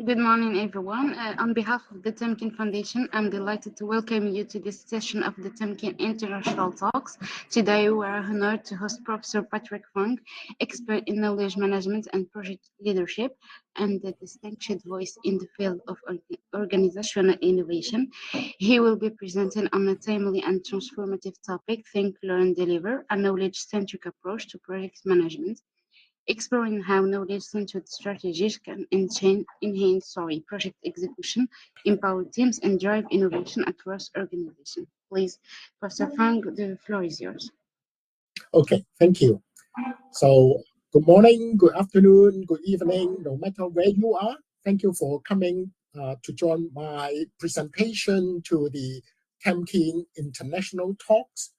Good morning, everyone. On behalf of the Temkin Foundation, I'm delighted to welcome you to this session of the Temkin International Talks. Today, we are honored to host Professor Patrick Fong, expert in knowledge management and project leadership, and a distinguished voice in the field of organizational innovation. He will be presenting on a timely and transformative topic, Think, Learn, Deliver, a knowledge-centric approach to project management, exploring how knowledge-centered strategies can enhance project execution, empower teams, and drive innovation across organizations. Please, Professor Fang, the floor is yours. Okay, thank you. So, good morning, good afternoon, good evening, no matter where you are. Thank you for coming to join my presentation to the Temkin International Talks.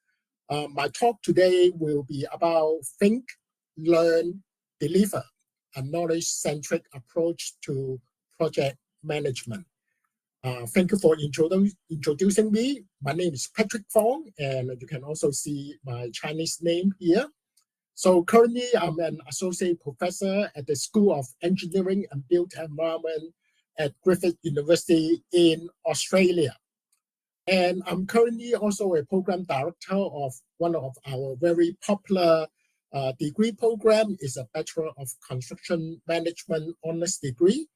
My talk today will be about Think, Learn, Deliver, a knowledge-centric approach to project management. Thank you for introducing me. My name is Patrick Fong, and you can also see my Chinese name here. So currently, I'm an associate professor at the School of Engineering and Built Environment at Griffith University in Australia. And I'm currently also a program director of one of our very popular degree program. Is a Bachelor of Construction Management honors degree.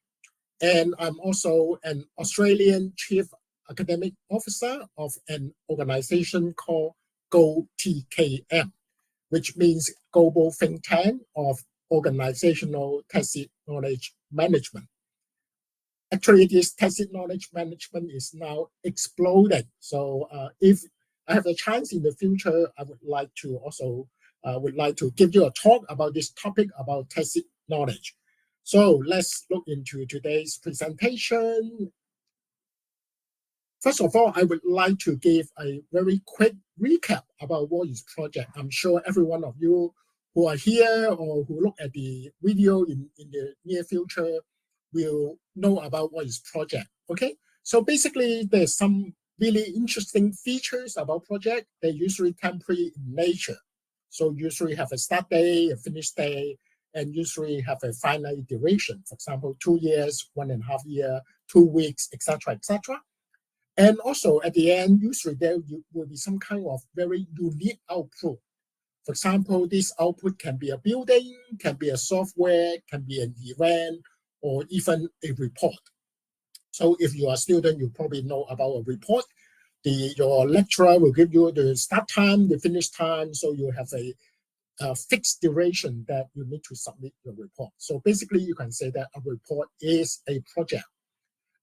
And I'm also an Australian Chief Academic Officer of an organization called GoTKM, which means Global Think Tank of Organizational Tacit Knowledge Management. Actually, this tacit knowledge management is now exploding. So if I have a chance in the future, I would like to give you a talk about this topic about tacit knowledge. So let's look into today's presentation. First of all, I would like to give a very quick recap about what is project. I'm sure every one of you who are here or who look at the video in the near future will know about what is project. Okay, so basically there's some really interesting features about project. They're usually temporary in nature. So usually have a start day, a finish day, and usually have a finite duration. For example, 2 years, 1.5 years, 2 weeks, etc., etc. And also at the end, usually there will be some kind of very unique output. For example, this output can be a building, can be a software, can be an event, or even a report. So if you are a student, you probably know about a report. Your lecturer will give you the start time, the finish time, so you have a fixed duration that you need to submit your report. So basically, you can say that a report is a project.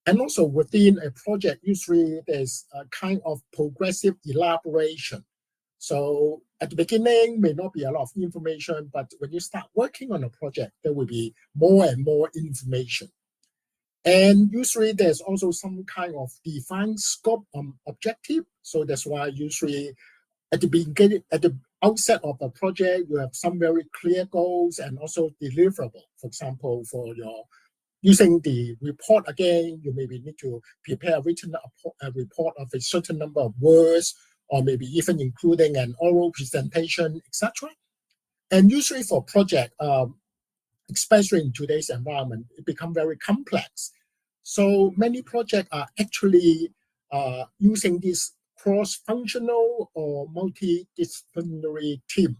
And also within a project, usually there's a kind of progressive elaboration. So at the beginning, may not be a lot of information, but when you start working on a project, there will be more and more information. And usually there's also some kind of defined scope objective. So that's why usually at the beginning, at the outset of a project, you have some very clear goals and also deliverable. For example, for your using the report again, you maybe need to prepare a report of a certain number of words, or maybe even including an oral presentation, etc. And usually for project, especially in today's environment, it becomes very complex. So many projects are actually using this cross-functional or multidisciplinary team,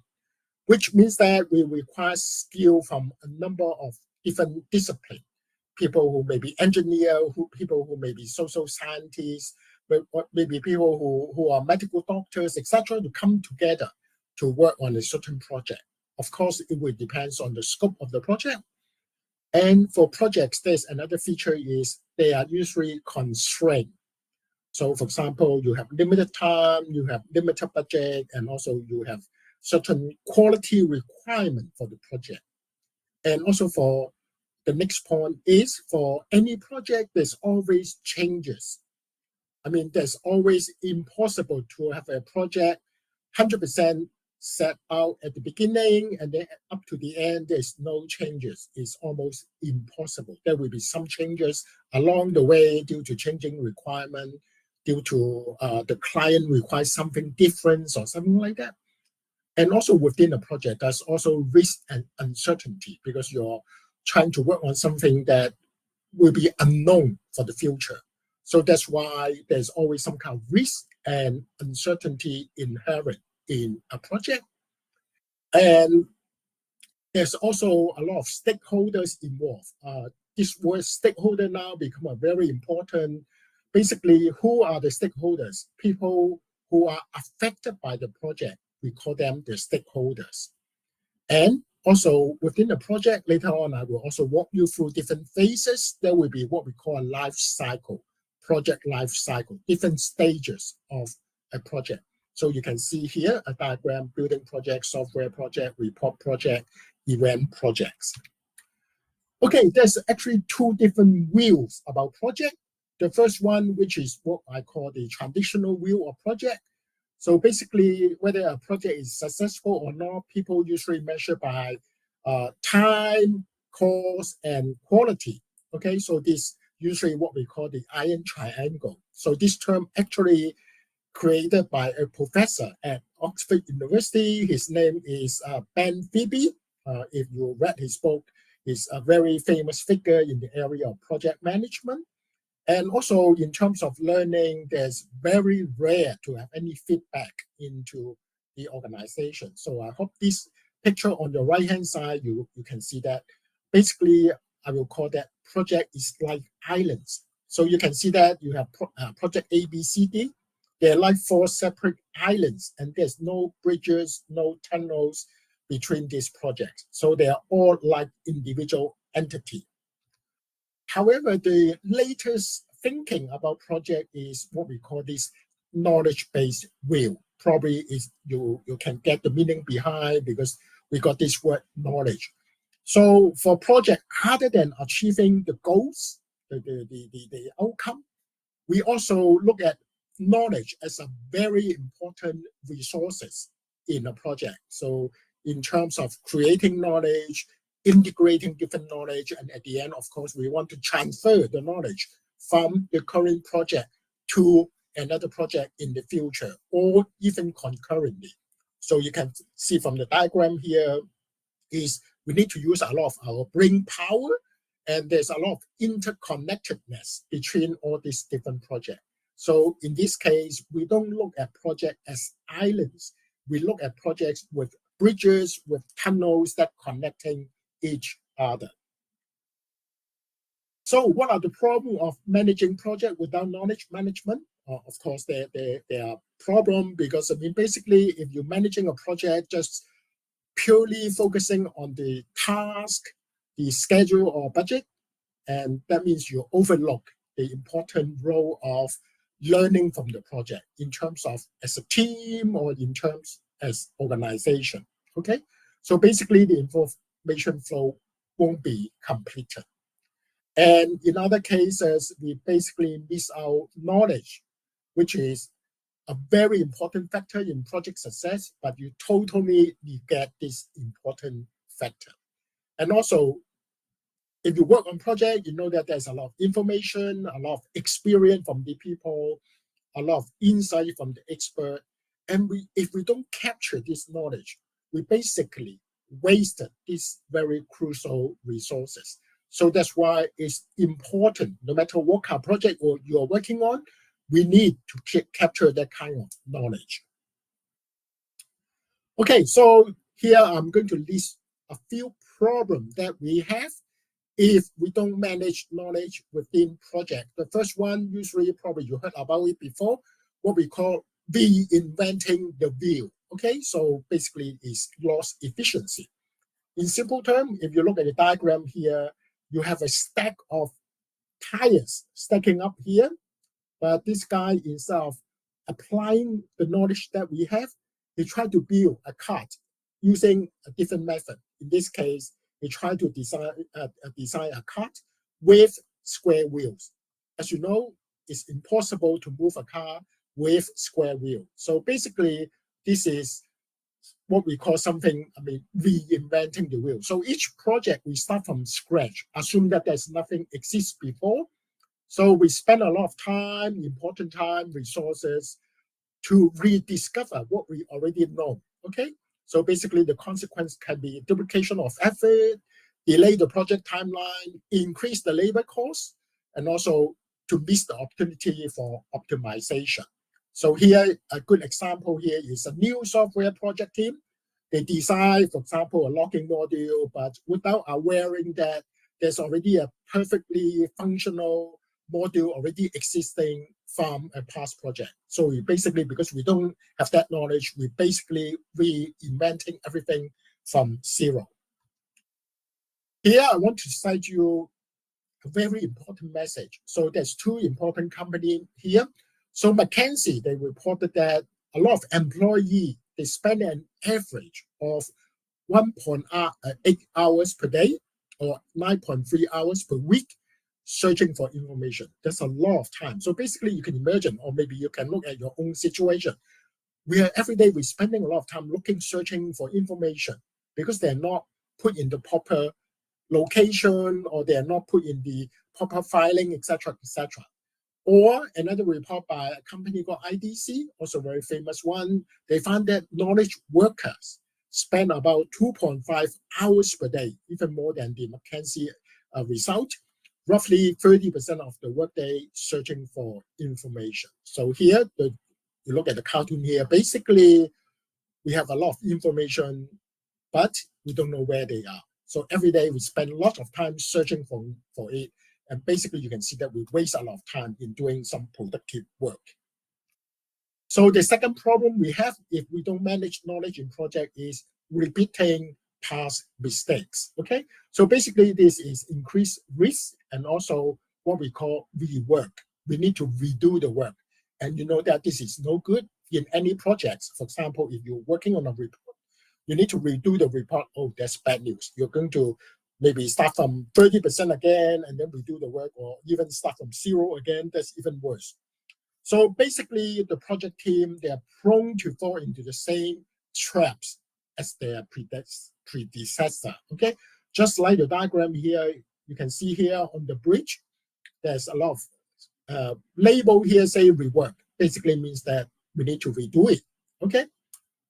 which means that we require skill from a number of different disciplines. People who may be engineers, people who may be social scientists, maybe people who are medical doctors, etc., to come together to work on a certain project. Of course, it will depend on the scope of the project. And for projects, there's another feature is they are usually constrained. So for example, you have limited time, you have limited budget, and also you have certain quality requirement for the project. And also for the next point is for any project, there's always changes. I mean, there's always impossible to have a project 100% set out at the beginning and then up to the end, there's no changes. It's almost impossible. There will be some changes along the way due to changing requirement, due to the client requires something different or something like that. And also within a project, there's also risk and uncertainty because you're trying to work on something that will be unknown for the future. So that's why there's always some kind of risk and uncertainty inherent in a project. And there's also a lot of stakeholders involved. This word stakeholder now become a very important. Basically, who are the stakeholders? People who are affected by the project, we call them the stakeholders. And also within the project, later on, I will also walk you through different phases. There will be what we call a life cycle, project life cycle, different stages of a project. So you can see here a diagram: building project, software project, report project, event projects. Okay, there's actually two different views about project. The first one, which is what I call the traditional view of project. So basically, whether a project is successful or not, people usually measure by time, cost, and quality. Okay, so this usually what we call the iron triangle. So this term actually created by a professor at Oxford University. His name is Ben Phoebe. If you read his book, he's a very famous figure in the area of project management. And also in terms of learning, there's very rare to have any feedback into the organization. So I hope this picture on the right-hand side, you can see that basically I will call that project is like islands. So you can see that you have project A, B, C, D. They're like 4 separate islands, and there's no bridges, no tunnels between these projects. So they are all like individual entities. However, the latest thinking about project is what we call this knowledge-based view. Probably is you can get the meaning behind because we got this word knowledge. So for project, other than achieving the goals, the outcome, we also look at knowledge as a very important resources in a project. So in terms of creating knowledge, integrating different knowledge, and at the end, of course, we want to transfer the knowledge from the current project to another project in the future, or even concurrently. So you can see from the diagram here is we need to use a lot of our brain power, and there's a lot of interconnectedness between all these different projects. So in this case, we don't look at projects as islands. We look at projects with bridges, with tunnels that connecting each other. So what are the problems of managing project without knowledge management? Of course, there are problems because, I mean, basically, if you're managing a project just purely focusing on the task, the schedule or budget, and that means you overlook the important role of learning from the project in terms of as a team or in terms as organization. Okay, so basically the information flow won't be completed. And in other cases, we basically miss out knowledge, which is a very important factor in project success, but you totally neglect this important factor. And also, if you work on project, you know that there's a lot of information, a lot of experience from the people, a lot of insight from the expert. And if we don't capture this knowledge, we basically wasted these very crucial resources. So that's why it's important, no matter what kind of project you're working on, we need to capture that kind of knowledge. Okay, so here I'm going to list a few problems that we have if we don't manage knowledge within project. The first one, usually probably you heard about it before, what we call reinventing the wheel. Okay, so basically it's loss efficiency. In simple terms, if you look at the diagram here, you have a stack of tires stacking up here, but this guy, instead of applying the knowledge that we have, he tried to build a cart using a different method. In this case, he tried to design a cart with square wheels. As you know, it's impossible to move a car with square wheel. So basically, this is what we call something, I mean, reinventing the wheel. So each project we start from scratch, assume that there's nothing exists before. So we spend a lot of time, important time, resources to rediscover what we already know. Okay, so basically the consequence can be duplication of effort, delay the project timeline, increase the labor costs, and also to miss the opportunity for optimization. So here, a good example here is a new software project team. They design, for example, a logging module, but without awareing that there's already a perfectly functional module already existing from a past project. So we basically, because we don't have that knowledge, we basically reinventing everything from zero. Here, I want to cite you a very important message. So there's two important companies here. So McKinsey, they reported that a lot of employees, they spend an average of 1.8 hours per day or 9.3 hours per week searching for information. That's a lot of time. So basically you can imagine, or maybe you can look at your own situation. Every day we're spending a lot of time searching for information because they're not put in the proper location or they're not put in the proper filing, etc., etc. Or another report by a company called IDC, also a very famous one, they found that knowledge workers spend about 2.5 hours per day, even more than the McKinsey result, roughly 30% of the workday searching for information. So here, you look at the cartoon here, basically we have a lot of information, but we don't know where they are. So every day we spend a lot of time searching for it. And basically you can see that we waste a lot of time in doing some productive work. So the second problem we have if we don't manage knowledge in project is repeating past mistakes, okay? So basically this is increased risk and also what we call rework. We need to redo the work. And you know that this is no good in any projects. For example, if you're working on a report, you need to redo the report. Oh, that's bad news. You're going to maybe start from 30% again and then redo the work, or even start from zero again. That's even worse. So basically, the project team, they are prone to fall into the same traps as their predecessor. Okay, just like the diagram here, you can see here on the bridge, there's a lot of label here say rework. Basically means that we need to redo it. Okay,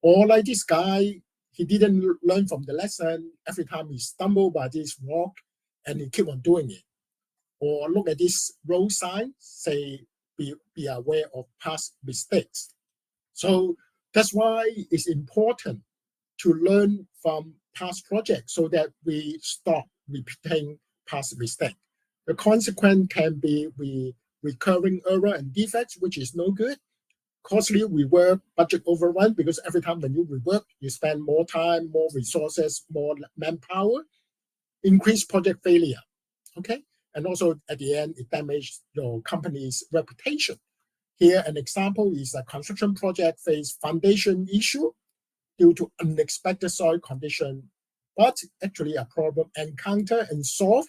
or like this guy, he didn't learn from the lesson. Every time he stumbled by this rock and he keep on doing it. Or look at this road sign, say, be aware of past mistakes. So that's why it's important to learn from past projects so that we stop repeating past mistakes. The consequence can be recurring error and defects, which is no good. Costly rework, budget overrun, because every time when you rework, you spend more time, more resources, more manpower, increase project failure, okay? And also at the end, it damages your company's reputation. Here, an example is a construction project faced foundation issue due to unexpected soil condition, but actually a problem encountered and solved,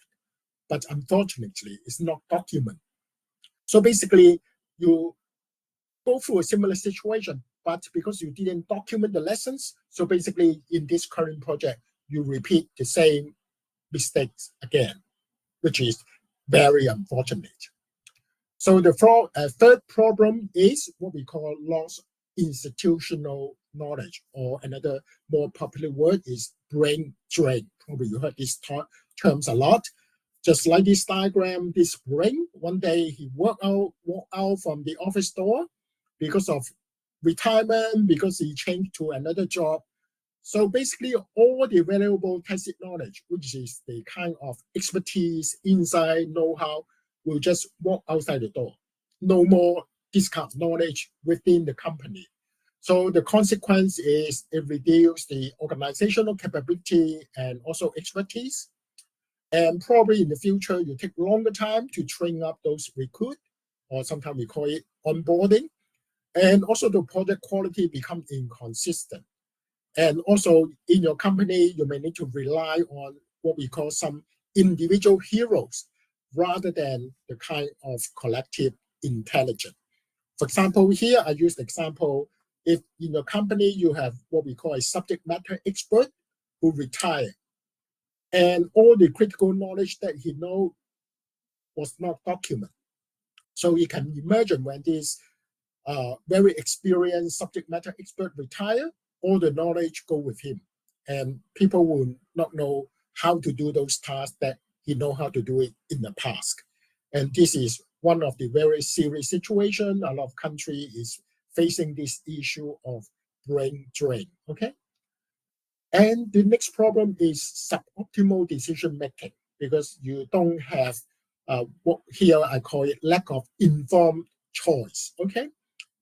but unfortunately, it's not documented. So basically, you go through a similar situation, but because you didn't document the lessons, so basically in this current project, you repeat the same mistakes again, which is very unfortunate. So the third problem is what we call lost institutional knowledge, or another more popular word is brain drain. Probably you heard these terms a lot. Just like this diagram, this brain, one day he walked out from the office door because of retirement, because he changed to another job. So basically all the valuable tacit knowledge, which is the kind of expertise, insight, know-how, will just walk outside the door. No more this kind of knowledge within the company. So the consequence is it reduces the organizational capability and also expertise. And probably in the future, you take longer time to train up those recruit, or sometimes we call it onboarding. And also the project quality becomes inconsistent. And also in your company, you may need to rely on what we call some individual heroes rather than the kind of collective intelligence. For example, here I use the example, if in your company you have what we call a subject matter expert who retired, and all the critical knowledge that he knows was not documented. So you can imagine when this very experienced subject matter expert retire, all the knowledge go with him, and people will not know how to do those tasks that he know how to do it in the past. And this is one of the very serious situations. A lot of country is facing this issue of brain drain, okay? And the next problem is suboptimal decision making, because you don't have what here I call it lack of informed choice, okay?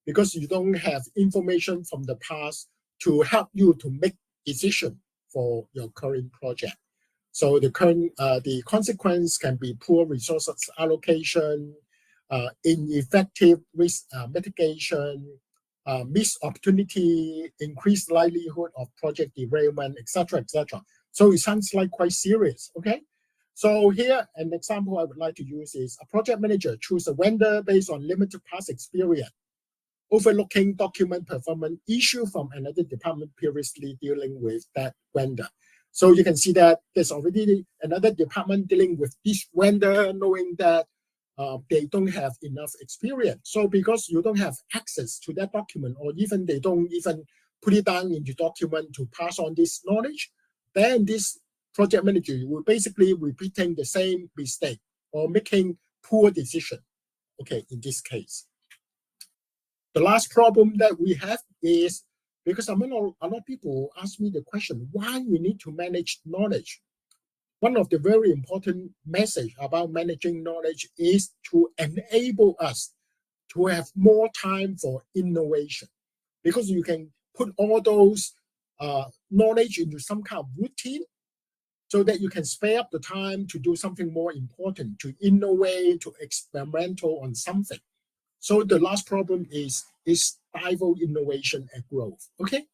Because you don't have information from the past to help you to make decision for your current project. So the consequence can be poor resources allocation, ineffective risk mitigation, missed opportunity, increased likelihood of project derailment, etc., etc. So it sounds like quite serious, okay? So here, an example I would like to use is a project manager choose a vendor based on limited past experience, overlooking document performance issue from another department previously dealing with that vendor. So you can see that there's already another department dealing with this vendor, knowing that they don't have enough experience. So because you don't have access to that document, or even they don't even put it down in the document to pass on this knowledge, then this project manager will basically repeating the same mistake or making poor decision, okay, in this case. The last problem that we have is, because a lot of people ask me the question, why we need to manage knowledge? One of the very important message about managing knowledge is to enable us to have more time for innovation, because you can put all those knowledge into some kind of routine, so that you can spare up the time to do something more important, to innovate, to experimental on something. So the last problem is stifle innovation and growth. Okay.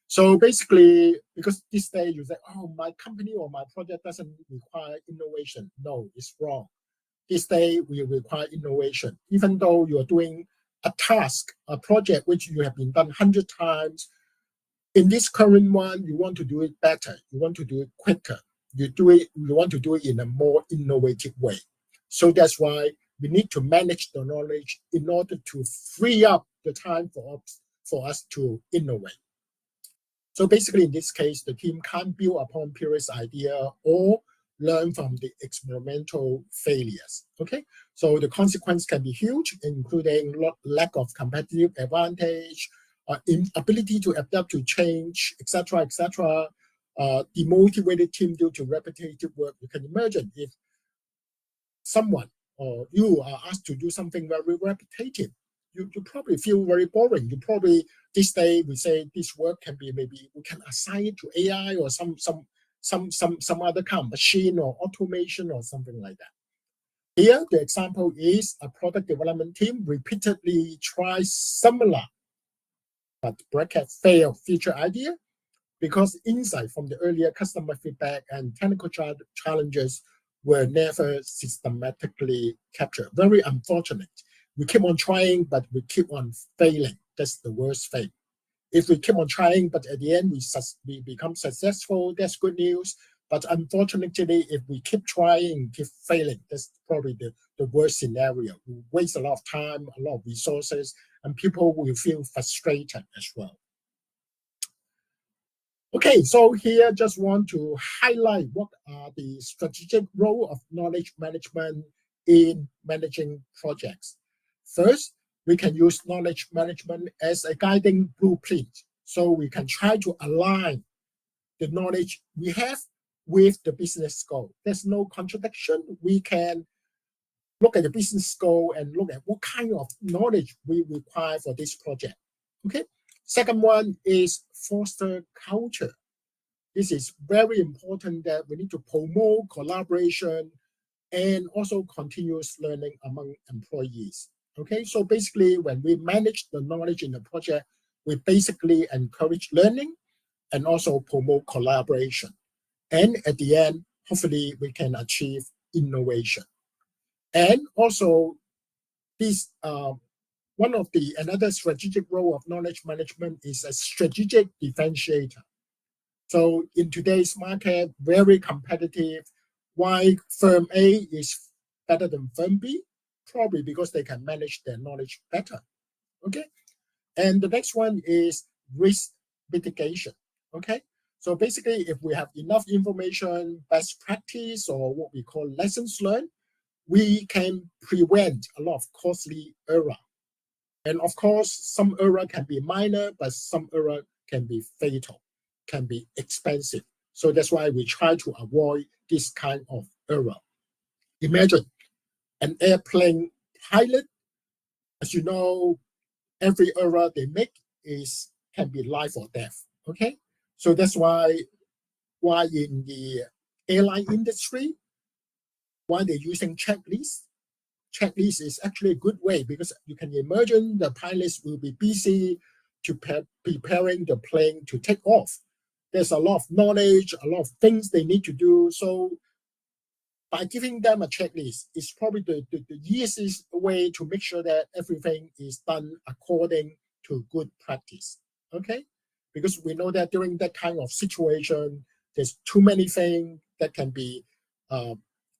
So basically, because this day you say, oh, my company or my project doesn't require innovation. No, it's wrong. This day we require innovation. Even though you're doing a task, a project which you have been done 100 times, in this current one, you want to do it better. You want to do it quicker. You want to do it in a more innovative way. So that's why we need to manage the knowledge in order to free up the time for us to innovate. So basically, in this case, the team can't build upon previous idea or learn from the experimental failures. Okay, so the consequence can be huge, including lack of competitive advantage, inability to adapt to change, etc., etc. Demotivated team due to repetitive work. You can imagine if someone or you are asked to do something very repetitive, you probably feel very boring. You probably, this day we say this work can be, maybe we can assign it to AI or some other kind of machine or automation or something like that. Here, the example is a product development team repeatedly tries similar but bracket fail feature idea because insight from the earlier customer feedback and technical challenges were never systematically captured. Very unfortunate. We keep on trying, but we keep on failing. That's the worst thing. If we keep on trying, but at the end we become successful, that's good news. But unfortunately, if we keep trying, keep failing, that's probably the worst scenario. We waste a lot of time, a lot of resources, and people will feel frustrated as well. Okay, so here just want to highlight what are the strategic role of knowledge management in managing projects. First, we can use knowledge management as a guiding blueprint. So we can try to align the knowledge we have with the business goal. There's no contradiction. We can look at the business goal and look at what kind of knowledge we require for this project. Okay. Second one is foster culture. This is very important that we need to promote collaboration and also continuous learning among employees. Okay, so basically when we manage the knowledge in the project, we basically encourage learning and also promote collaboration. And at the end, hopefully we can achieve innovation. And also this one of the another strategic role of knowledge management is a strategic differentiator. So in today's market, very competitive. Why firm A is better than firm B? Probably because they can manage their knowledge better. Okay. And the next one is risk mitigation. Okay. So basically, if we have enough information, best practice, or what we call lessons learned, we can prevent a lot of costly error. And of course, some error can be minor, but some error can be fatal, can be expensive. So that's why we try to avoid this kind of error. Imagine an airplane pilot. As you know, every error they make can be life or death. Okay, so that's why in the airline industry, why they're using checklists. Checklist is actually a good way because you can imagine the pilots will be busy to preparing the plane to take off. There's a lot of knowledge, a lot of things they need to do. So by giving them a checklist, it's probably the easiest way to make sure that everything is done according to good practice. Okay? Because we know that during that kind of situation, there's too many things that can be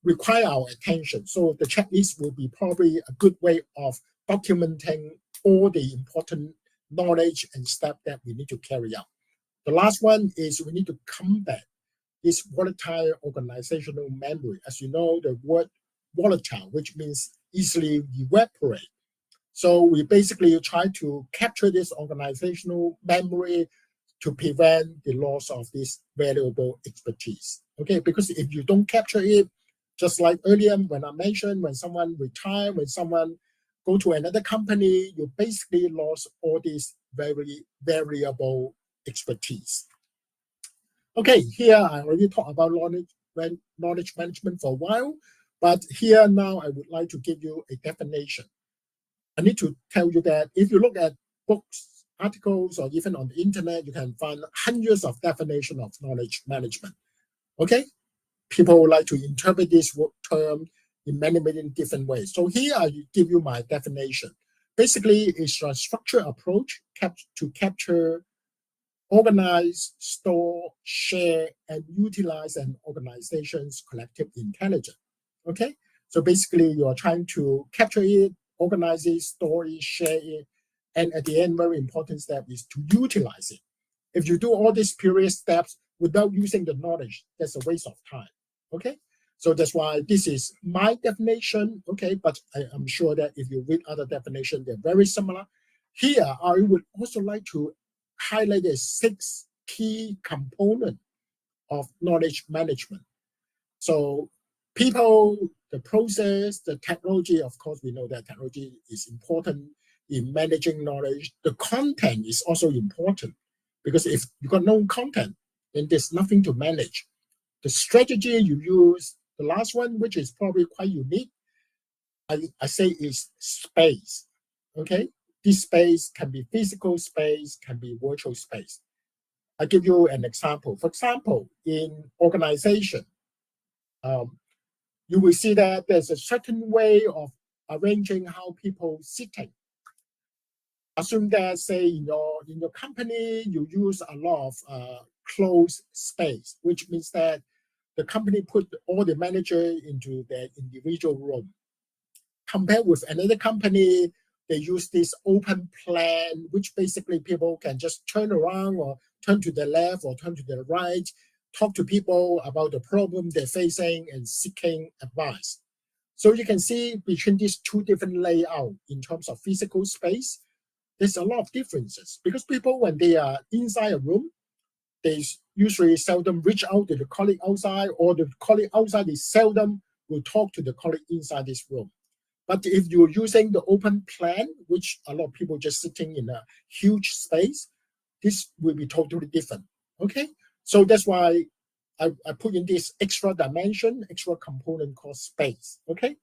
require our attention. So the checklist will be probably a good way of documenting all the important knowledge and steps that we need to carry out. The last one is we need to combat this volatile organizational memory. As you know, the word volatile, which means easily evaporate. So we basically try to capture this organizational memory to prevent the loss of this valuable expertise. Okay, because if you don't capture it, just like earlier when I mentioned, when someone retires, when someone go to another company, you basically lost all this very variable expertise. Okay, here I already talked about knowledge management for a while, but here now I would like to give you a definition. I need to tell you that if you look at books, articles, or even on the internet, you can find hundreds of definitions of knowledge management. Okay? People like to interpret this term in many, many different ways. So here I give you my definition. Basically, it's a structured approach to capture, organize, store, share, and utilize an organization's collective intelligence. Okay? So basically, you are trying to capture it, organize it, store it, share it, and at the end, very important step is to utilize it. If you do all these period steps without using the knowledge, that's a waste of time. Okay, so that's why this is my definition. Okay, but I'm sure that if you read other definitions, they're very similar. Here, I would also like to highlight the 6 key components of knowledge management. So people, the process, the technology, of course, we know that technology is important in managing knowledge. The content is also important because if you got no content, then there's nothing to manage. The strategy you use, the last one, which is probably quite unique, I say is space. Okay, this space can be physical space, can be virtual space. I'll give you an example. For example, in organization, you will see that there's a certain way of arranging how people sitting. Assume that, say, in your company, you use a lot of closed space, which means that the company put all the manager into their individual room. Compared with another company, they use this open plan, which basically people can just turn around or turn to the left or turn to the right, talk to people about the problem they're facing and seeking advice. So you can see between these 2 different layouts in terms of physical space, there's a lot of differences because people, when they are inside a room, they usually seldom reach out to the colleague outside, or the colleague outside is seldom will talk to the colleague inside this room. But if you're using the open plan, which a lot of people just sitting in a huge space, this will be totally different. Okay, so that's why I put in this extra dimension, extra component called space. Okay.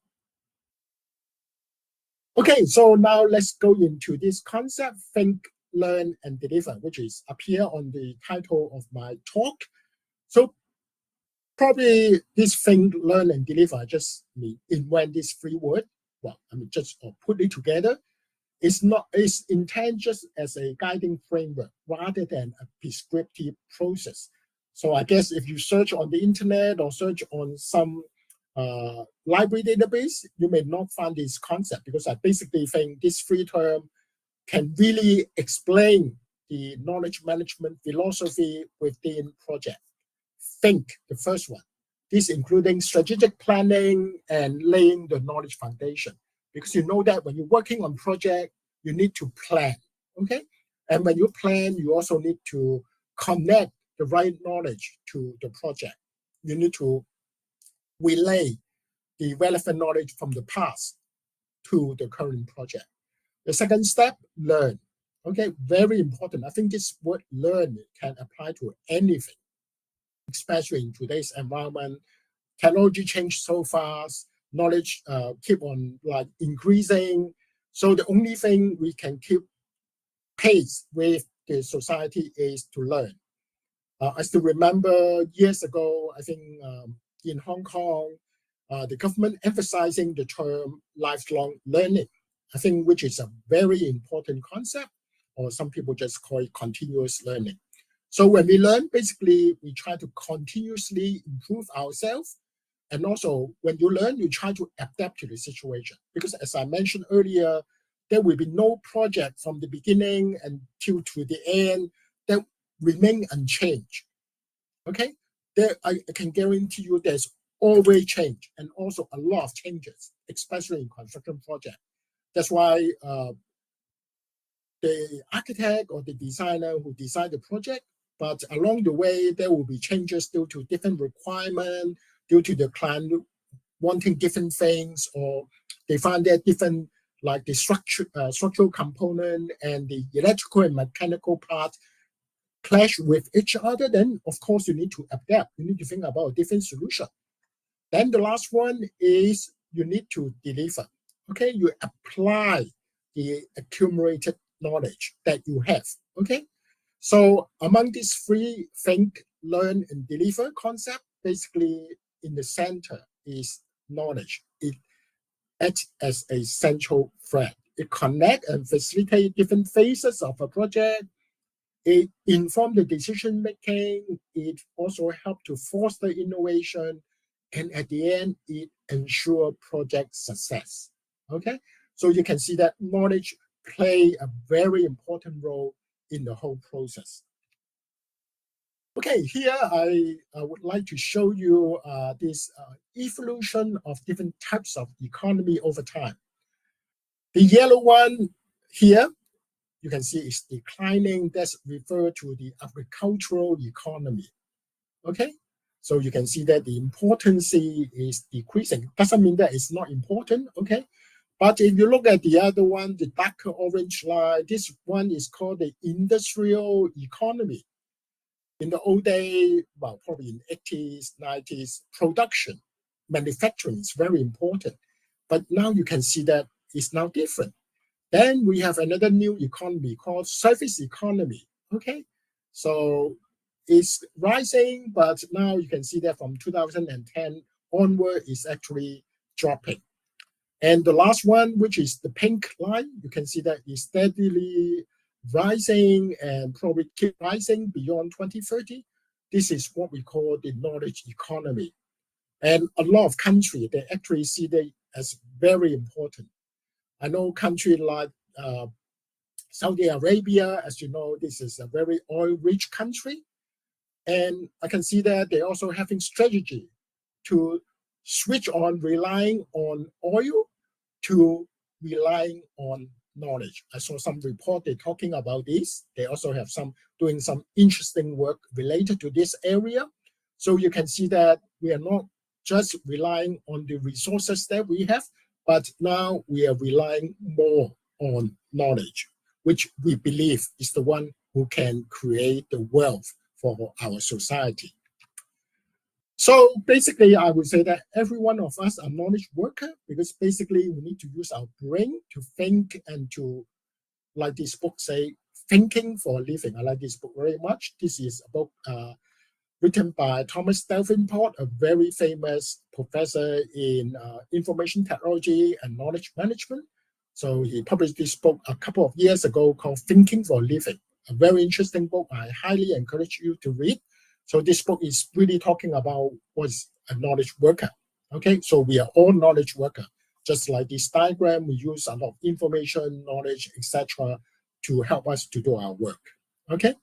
Okay, so now let's go into this concept, think, learn, and deliver, which is up here on the title of my talk. So probably this think, learn, and deliver, just invent this 3 words. Well, just put it together. It's intended just as a guiding framework rather than a prescriptive process. So I guess if you search on the internet or search on some library database, you may not find this concept because I basically think this 3 term can really explain the knowledge management philosophy within project. Think, the first one. This including strategic planning and laying the knowledge foundation. Because you know that when you're working on project, you need to plan, okay? And when you plan, you also need to connect the right knowledge to the project. You need to relay the relevant knowledge from the past to the current project. The second step, learn. Okay, very important. I think this word learn can apply to anything, especially in today's environment. Technology changes so fast, knowledge keep on like increasing. So the only thing we can keep pace with the society is to learn. I still remember years ago, I think in Hong Kong, the government emphasizing the term lifelong learning, I think, which is a very important concept, or some people just call it continuous learning. So when we learn, basically, we try to continuously improve ourselves. And also, when you learn, you try to adapt to the situation. Because as I mentioned earlier, there will be no project from the beginning until to the end that remain unchanged. Okay? There, I can guarantee you there's always change, and also a lot of changes, especially in construction project. That's why the architect or the designer who design the project, but along the way, there will be changes due to different requirements, due to the client wanting different things, or they find that different, like the structural component and the electrical and mechanical part clash with each other. Then, of course, you need to adapt. You need to think about a different solution. Then the last one is you need to deliver. Okay, you apply the accumulated knowledge that you have. Okay, so among these three, think, learn, and deliver concept, basically in the center is knowledge. It acts as a central thread. It connects and facilitates different phases of a project. It informs the decision making. It also helps to foster innovation. And at the end, it ensures project success. Okay, so you can see that knowledge play a very important role in the whole process. Okay, here I would like to show you this evolution of different types of economy over time. The yellow one here, you can see is declining. That's referred to the agricultural economy. Okay, so you can see that the importance is decreasing. Doesn't mean that it's not important. Okay, but if you look at the other one, the darker orange line, this one is called the industrial economy. In the old day, well, probably in the 80s, 90s, production, manufacturing is very important. But now you can see that it's now different. Then we have another new economy called service economy. Okay, so it's rising, but now you can see that from 2010 onward, it's actually dropping. And the last one, which is the pink line, you can see that it's steadily rising and probably keep rising beyond 2030. This is what we call the knowledge economy. And a lot of countries, they actually see that as very important. I know countries like Saudi Arabia, as you know, this is a very oil-rich country. And I can see that they're also having strategy to switch on relying on oil to relying on knowledge. I saw some report they're talking about this. They also have some doing some interesting work related to this area. So you can see that we are not just relying on the resources that we have, but now we are relying more on knowledge, which we believe is the one who can create the wealth for our society. So basically, I would say that every one of us are knowledge worker, because basically we need to use our brain to think and to, like this book say, thinking for a living. I like this book very much. This is a book written by Thomas Davenport, a very famous professor in information technology and knowledge management. So he published this book a couple of years ago called Thinking for a Living. A very interesting book. I highly encourage you to read. So this book is really talking about what's a knowledge worker. Okay, so we are all knowledge worker. Just like this diagram, we use a lot of information, knowledge, etc., to help us to do our work. Okay.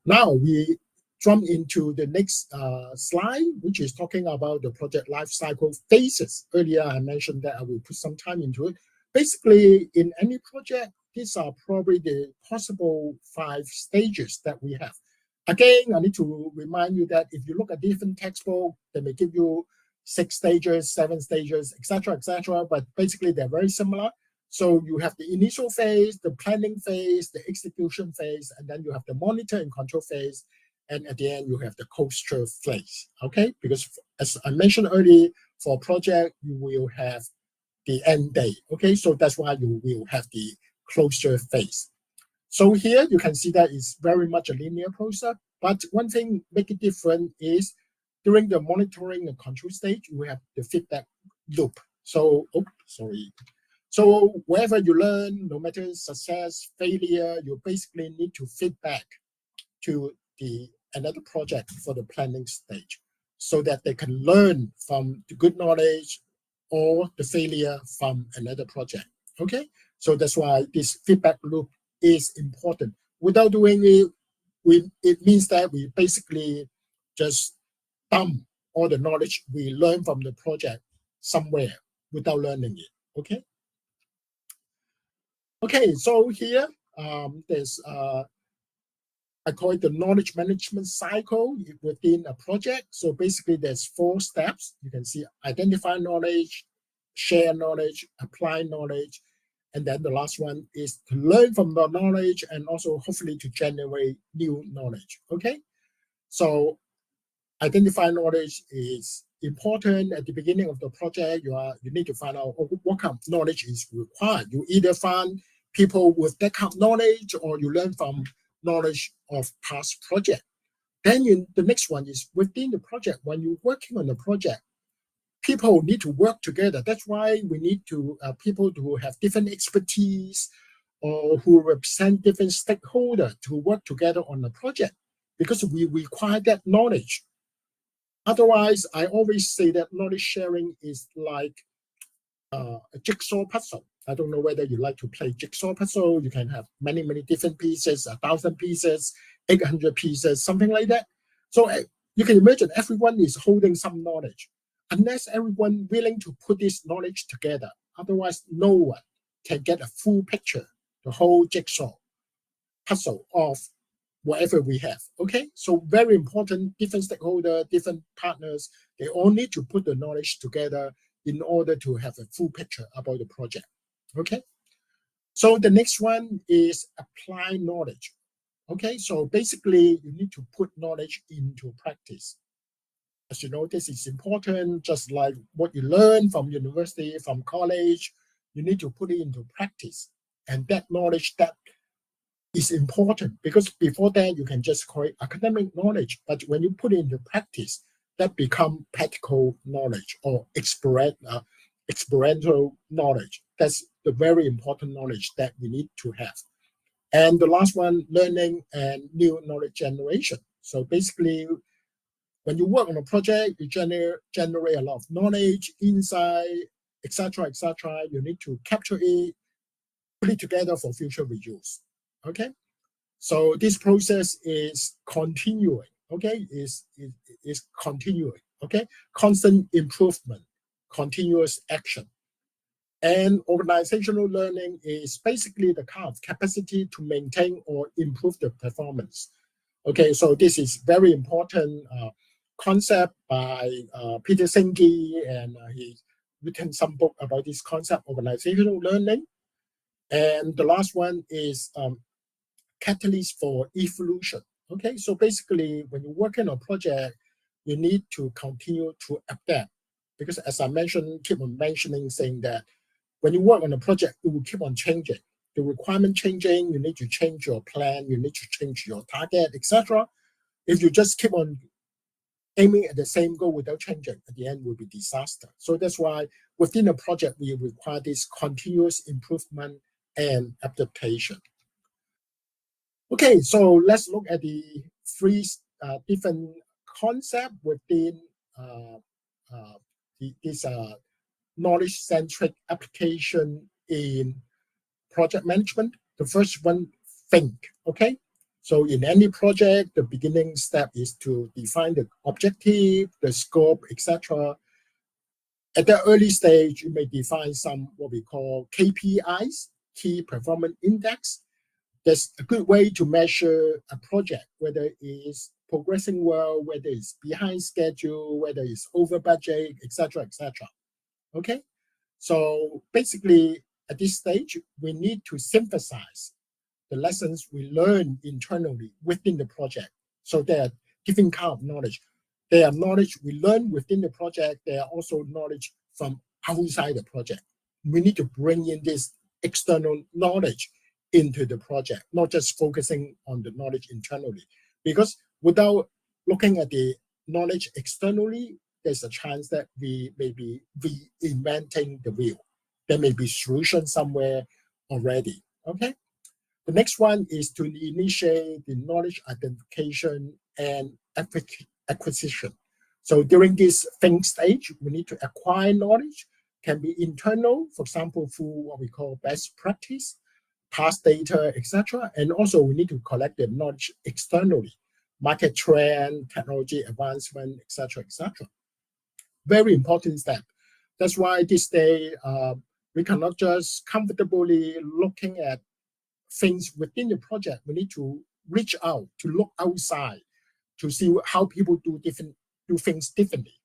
Now we jump into the next slide, which is talking about the project life cycle phases. Earlier, I mentioned that I will put some time into it. Basically, in any project, these are probably the possible 5 stages that we have. Again, I need to remind you that if you look at different textbooks, they may give you 6 stages, 7 stages, etc., but basically they're very similar. So you have the initial phase, the planning phase, the execution phase, and then you have the monitor and control phase. And at the end, you have the closure phase, okay? Because as I mentioned earlier, for a project, you will have the end date, okay? So that's why you will have the closure phase. So here you can see that it's very much a linear process, but one thing make it different is during the monitoring and control stage, you have the feedback loop. So, So wherever you learn, no matter success, failure, you basically need to feedback to another project for the planning stage so that they can learn from the good knowledge or the failure from another project, okay? So that's why this feedback loop is important. Without doing it, it means that we basically just dump all the knowledge we learn from the project somewhere without learning it, okay? Okay, so here there's I call it the knowledge management cycle within a project. So basically there's 4 steps. You can see identify knowledge, share knowledge, apply knowledge, and then the last one is to learn from the knowledge and also hopefully to generate new knowledge, okay? So identify knowledge is important at the beginning of the project. You need to find out what kind of knowledge is required. You either find people with that kind of knowledge or you learn from knowledge of past project. Then the next one is within the project. When you're working on the project, people need to work together. That's why we need to people who have different expertise or who represent different stakeholders to work together on the project because we require that knowledge. Otherwise, I always say that knowledge sharing is like a jigsaw puzzle. I don't know whether you like to play jigsaw puzzle. You can have many, many different pieces, 1,000 pieces, 800 pieces, something like that. So you can imagine everyone is holding some knowledge. Unless everyone willing to put this knowledge together, otherwise no one can get a full picture, the whole jigsaw puzzle of whatever we have, okay? So very important, different stakeholders, different partners, they all need to put the knowledge together in order to have a full picture about the project, okay? So the next one is apply knowledge, okay? So basically, you need to put knowledge into practice. As you know, this is important, just like what you learn from university, from college, you need to put it into practice. And that knowledge that is important because before that you can just call it academic knowledge, but when you put it into practice, that become practical knowledge or experiential knowledge. That's the very important knowledge that we need to have. And the last one, learning and new knowledge generation. So basically, when you work on a project, you generate a lot of knowledge, insight, etc. You need to capture it, put it together for future reuse. Okay, so this process is continuing. Okay, is continuing. Okay, constant improvement, continuous action, and organizational learning is basically the kind of capacity to maintain or improve the performance. Okay, so this is very important concept by Peter Senge, and he's written some book about this concept, organizational learning. And the last one is catalyst for evolution. Okay, so basically, when you work on a project, you need to continue to adapt because, as I mentioned, keep on mentioning, saying that when you work on a project, it will keep on changing. The requirement changing, you need to change your plan, you need to change your target, etc. If you just keep on aiming at the same goal without changing, at the end will be disaster. So that's why within a project, we require this continuous improvement and adaptation. Okay, so let's look at the 3 different concepts within this knowledge-centric application in project management. The first one think, okay? So in any project, the beginning step is to define the objective, the scope, etc. At the early stage, you may define some what we call KPIs, key performance index. That's a good way to measure a project, whether it is progressing well, whether it's behind schedule, whether it's over budget, etc., etc. Okay, so basically at this stage, we need to synthesize the lessons we learn internally within the project. So there are different kind of knowledge. There are knowledge we learn within the project. There are also knowledge from outside the project. We need to bring in this external knowledge into the project, not just focusing on the knowledge internally. Because without looking at the knowledge externally, there's a chance that we may be reinventing the wheel. There may be solutions somewhere already, okay? The next one is to initiate the knowledge identification and acquisition. So during this think stage, we need to acquire knowledge, can be internal, for example, through what we call best practice, past data, etc. And also we need to collect the knowledge externally, market trend, technology advancement, etc., etc. Very important step. That's why this day we cannot just comfortably looking at things within the project. We need to reach out, to look outside, to see how people do things differently.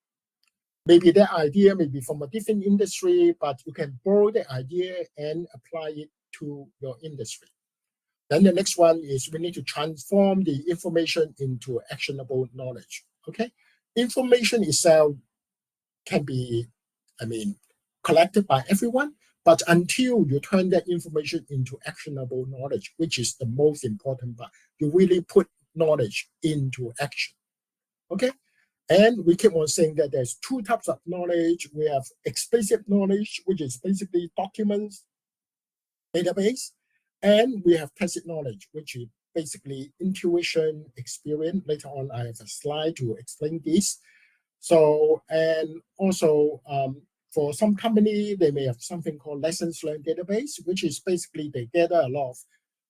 Maybe that idea may be from a different industry, but you can borrow the idea and apply it to your industry. Then the next one is we need to transform the information into actionable knowledge. Okay, information itself can be, collected by everyone, but until you turn that information into actionable knowledge, which is the most important part, you really put knowledge into action. Okay, and we keep on saying that there's two types of knowledge. We have explicit knowledge, which is basically documents, database, and we have tacit knowledge, which is basically intuition, experience. Later on, I have a slide to explain this. So, and also for some company, they may have something called lessons learned database, which is basically they gather a lot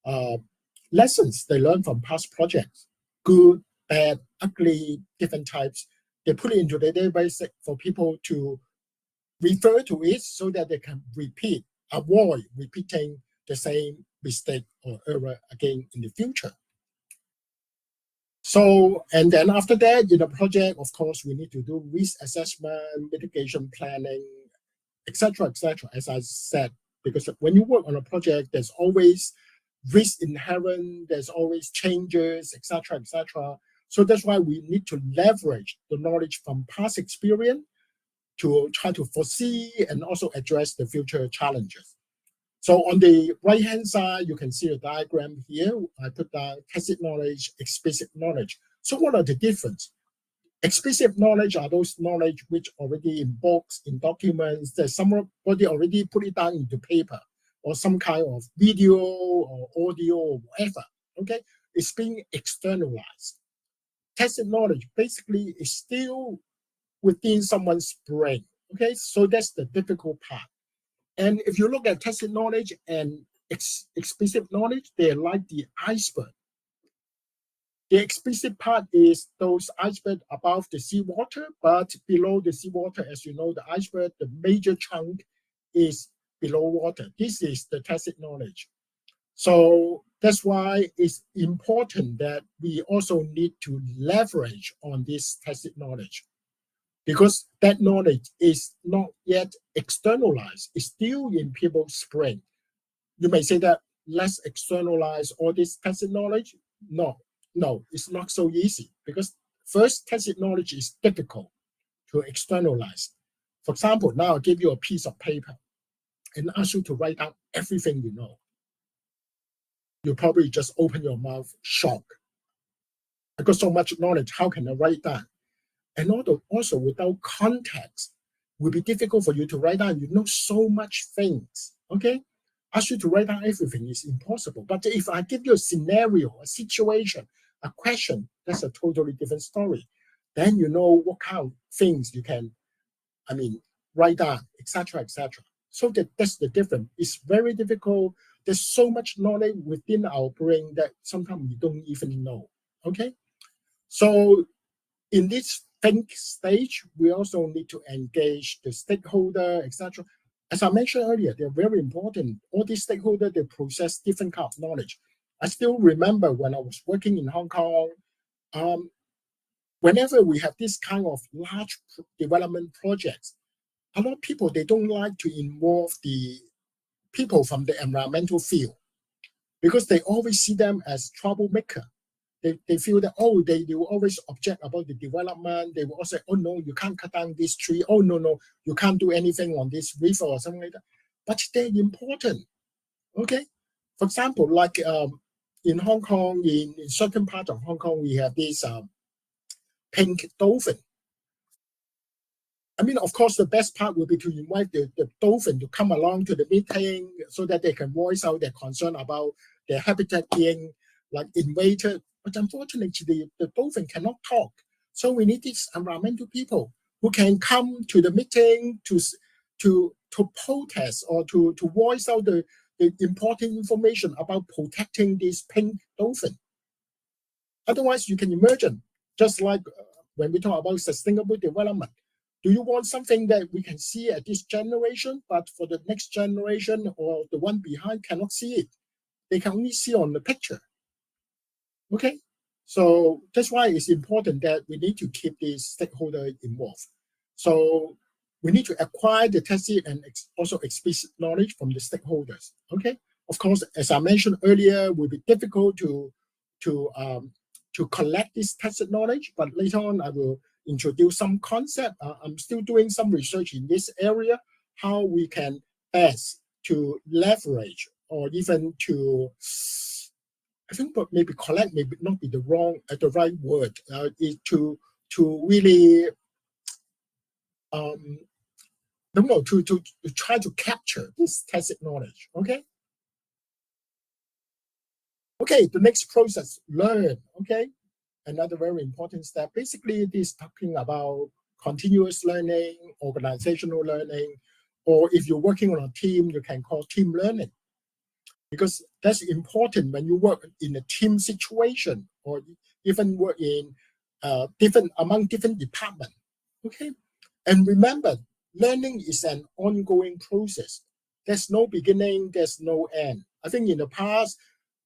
of lessons they learn from past projects, good, bad, ugly, different types. They put it into the database for people to refer to it so that they can avoid repeating the same mistake or error again in the future. So, and then after that, in the project, of course, we need to do risk assessment, mitigation planning, etc., etc. As I said, because when you work on a project, there's always risk inherent, there's always changes, etc., etc. So that's why we need to leverage the knowledge from past experience to try to foresee and also address the future challenges. So on the right-hand side, you can see a diagram here. I put down tacit knowledge, explicit knowledge. So what are the differences? Explicit knowledge are those knowledge which already in books, in documents, that somebody already put it down into paper or some kind of video or audio or whatever, okay? It's being externalized. Tacit knowledge basically is still within someone's brain, okay? So that's the difficult part. And if you look at tacit knowledge and explicit knowledge, they're like the iceberg. The explicit part is those icebergs above the seawater, but below the seawater, as you know, the iceberg, the major chunk is below water. This is the tacit knowledge. So that's why it's important that we also need to leverage on this tacit knowledge, because that knowledge is not yet externalized. It's still in people's brain. You may say that let's externalize all this tacit knowledge. No, it's not so easy, because first, tacit knowledge is difficult to externalize. For example, now I'll give you a piece of paper and ask you to write down everything you know. You probably just open your mouth, shocked. I got so much knowledge, how can I write that? And also without context, it will be difficult for you to write down. You know so much things, okay? Ask you to write down everything is impossible. But if I give you a scenario, a situation, a question, that's a totally different story. Then you know what kind of things you can, write down, etc., etc. So that's the difference. It's very difficult there's so much knowledge within our brain that sometimes we don't even know. Okay, so in this think stage, we also need to engage the stakeholder, etc. As I mentioned earlier, they're very important. All these stakeholders, they process different kind of knowledge. I still remember when I was working in Hong Kong, whenever we have this kind of large development projects, a lot of people, they don't like to involve the people from the environmental field because they always see them as troublemaker. They feel that, oh, they will always object about the development. They will also say, oh, no, you can't cut down this tree. Oh, no, you can't do anything on this river or something like that. But they're important, okay? For example, like in Hong Kong, in certain parts of Hong Kong, we have this pink dolphin. I mean, of course, the best part would be to invite the dolphin to come along to the meeting so that they can voice out their concern about their habitat being like invaded. But unfortunately, the dolphin cannot talk. So we need these environmental people who can come to the meeting to protest or to voice out the important information about protecting this pink dolphin. Otherwise, you can imagine, just like when we talk about sustainable development, do you want something that we can see at this generation, but for the next generation or the one behind cannot see it? They can only see on the picture. Okay, so that's why it's important that we need to keep these stakeholders involved. So we need to acquire the tacit and also explicit knowledge from the stakeholders. Okay, of course, as I mentioned earlier, it will be difficult to collect this tacit knowledge, but later on I will introduce some concept. I'm still doing some research in this area, how we can best to leverage or even to, I think, but maybe collect maybe not be the right word. Is to really to try to capture this tacit knowledge. Okay, the next process, learn. Okay, another very important step. Basically, this is talking about continuous learning, organizational learning, or if you're working on a team, you can call team learning. Because that's important when you work in a team situation or even work in among different departments. Okay, and remember, learning is an ongoing process. There's no beginning, there's no end. I think in the past,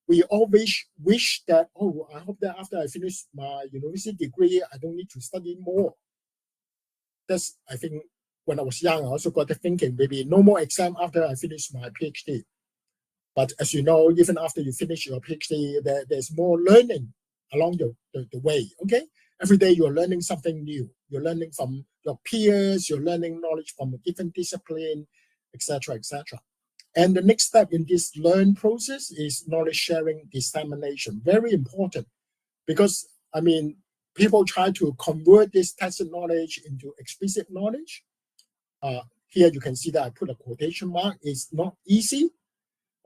we always wish that, oh, I hope that after I finish my university degree, I don't need to study more. That's, I think, when I was young, I also got the thinking, maybe no more exam after I finish my PhD. But as you know, even after you finish your PhD, there's more learning along the way, okay? Every day you're learning something new. You're learning from your peers, you're learning knowledge from a different discipline, etc., etc. And the next step in this learn process is knowledge sharing dissemination. Very important because, I mean, people try to convert this tacit knowledge into explicit knowledge. Here you can see that I put a quotation mark. It's not easy.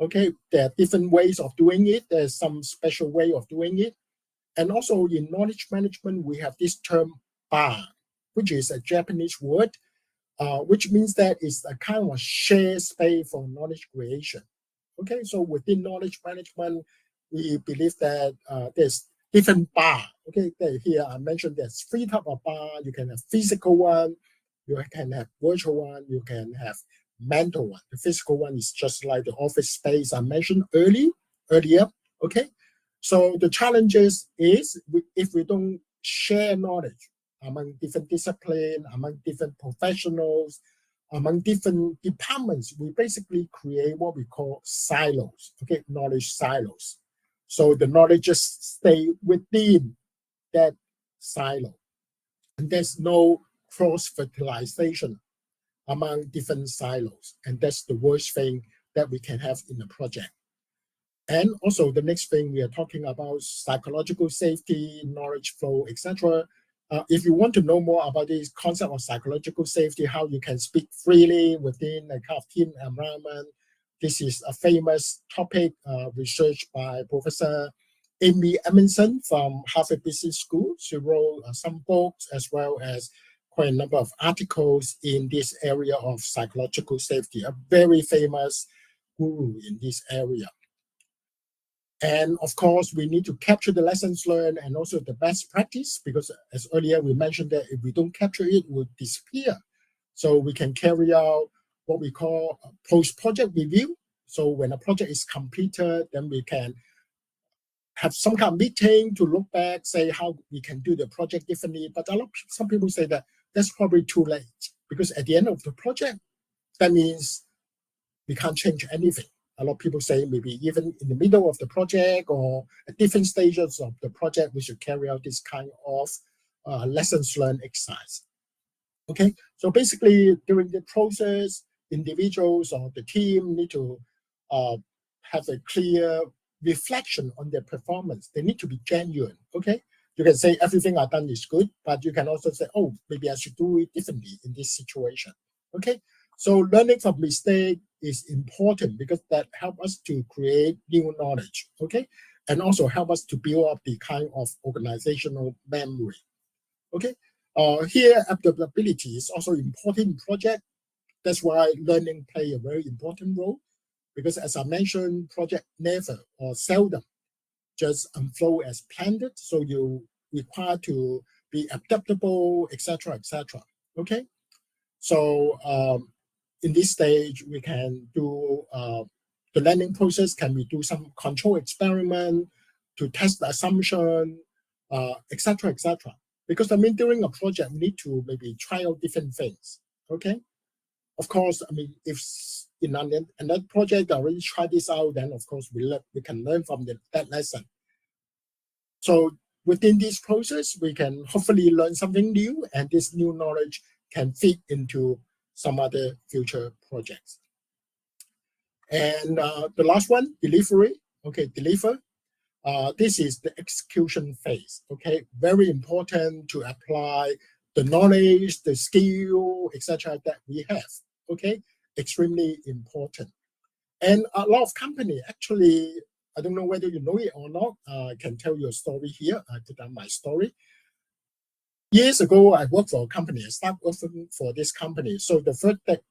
Okay, there are different ways of doing it. There's some special way of doing it. And also in knowledge management, we have this term "ba," which is a Japanese word, which means that it's a kind of shared space for knowledge creation. Okay, so within knowledge management, we believe that there's different "ba." Okay, here I mentioned there's 3 types of "ba." You can have physical one, you can have virtual one, you can have mental one. The physical one is just like the office space I mentioned earlier. Okay, so the challenges is if we don't share knowledge among different disciplines, among different professionals, among different departments, we basically create what we call silos. Okay, knowledge silos. So the knowledge just stay within that silo, and there's no cross-fertilization among different silos. And that's the worst thing that we can have in a project. And also the next thing we are talking about, psychological safety, knowledge flow, etc. If you want to know more about this concept of psychological safety, how you can speak freely within a kind of team environment, this is a famous topic researched by Professor Amy Emerson from Harvard Business School. She wrote some books as well as quite a number of articles in this area of psychological safety, a very famous guru in this area. And of course, we need to capture the lessons learned and also the best practice, because as earlier we mentioned that if we don't capture it, it will disappear. So we can carry out what we call a post-project review. So when a project is completed, then we can have some kind of meeting to look back, say how we can do the project differently. But some people say that that's probably too late, because at the end of the project, that means we can't change anything. A lot of people say maybe even in the middle of the project or at different stages of the project, we should carry out this kind of lessons learned exercise. Okay, so basically during the process, individuals or the team need to have a clear reflection on their performance. They need to be genuine. Okay, you can say everything I've done is good, but you can also say, oh, maybe I should do it differently in this situation. Okay, so learning from mistake is important because that helps us to create new knowledge. Okay, and also help us to build up the kind of organizational memory. Okay, here adaptability is also important in project. That's why learning play a very important role, because as I mentioned, project never or seldom just unfold as planned. So you require to be adaptable, etc., etc. Okay, so in this stage, we can do the learning process. Can we do some control experiment to test the assumption, etc., etc. Because I mean, during a project, we need to maybe try out different things. Okay, of course, I mean, if in another project I already tried this out, then of course we can learn from that lesson. So within this process, we can hopefully learn something new, and this new knowledge can fit into some other future projects. And the last one, delivery. Okay, deliver. This is the execution phase. Okay, very important to apply the knowledge, the skill, etc. that we have. Okay, extremely important. And a lot of company actually, I don't know whether you know it or not. I can tell you a story here. I put down my story. Years ago, I worked for a company. I started working for this company. So the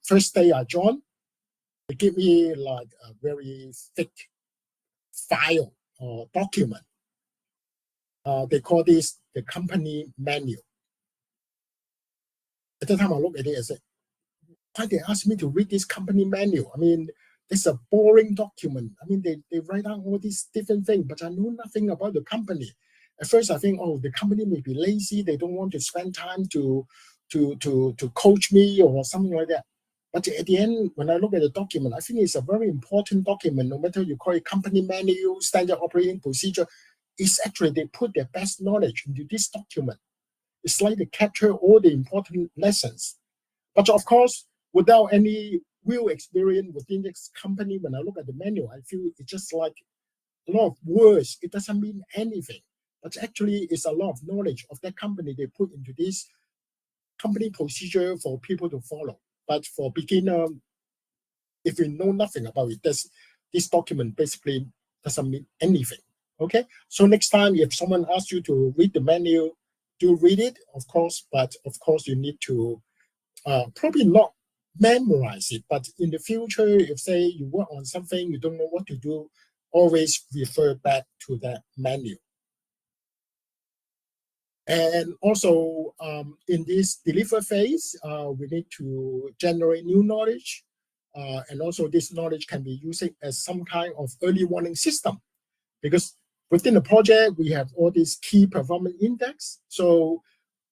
first day I joined, they give me like a very thick file or document. They call this the company manual. At the time I looked at it, I said, why they ask me to read this company manual? I mean, it's a boring document. I mean, they write down all these different things, but I know nothing about the company. At first, I think, oh, the company may be lazy. They don't want to spend time to coach me or something like that. But at the end, when I look at the document, I think it's a very important document. No matter you call it company manual, standard operating procedure, it's actually they put their best knowledge into this document. It's like they capture all the important lessons. But of course, without any real experience within this company, when I look at the manual, I feel it's just like a lot of words. It doesn't mean anything. But actually, it's a lot of knowledge of that company they put into this company procedure for people to follow. But for beginner, if you know nothing about it, this document basically doesn't mean anything. Okay, so next time if someone asks you to read the manual, do read it, of course, but of course you need to probably not memorize it, but in the future, if say you work on something, you don't know what to do, always refer back to that manual. And also in this deliver phase, we need to generate new knowledge. And also this knowledge can be used as some kind of early warning system, because within the project, we have all these key performance index. So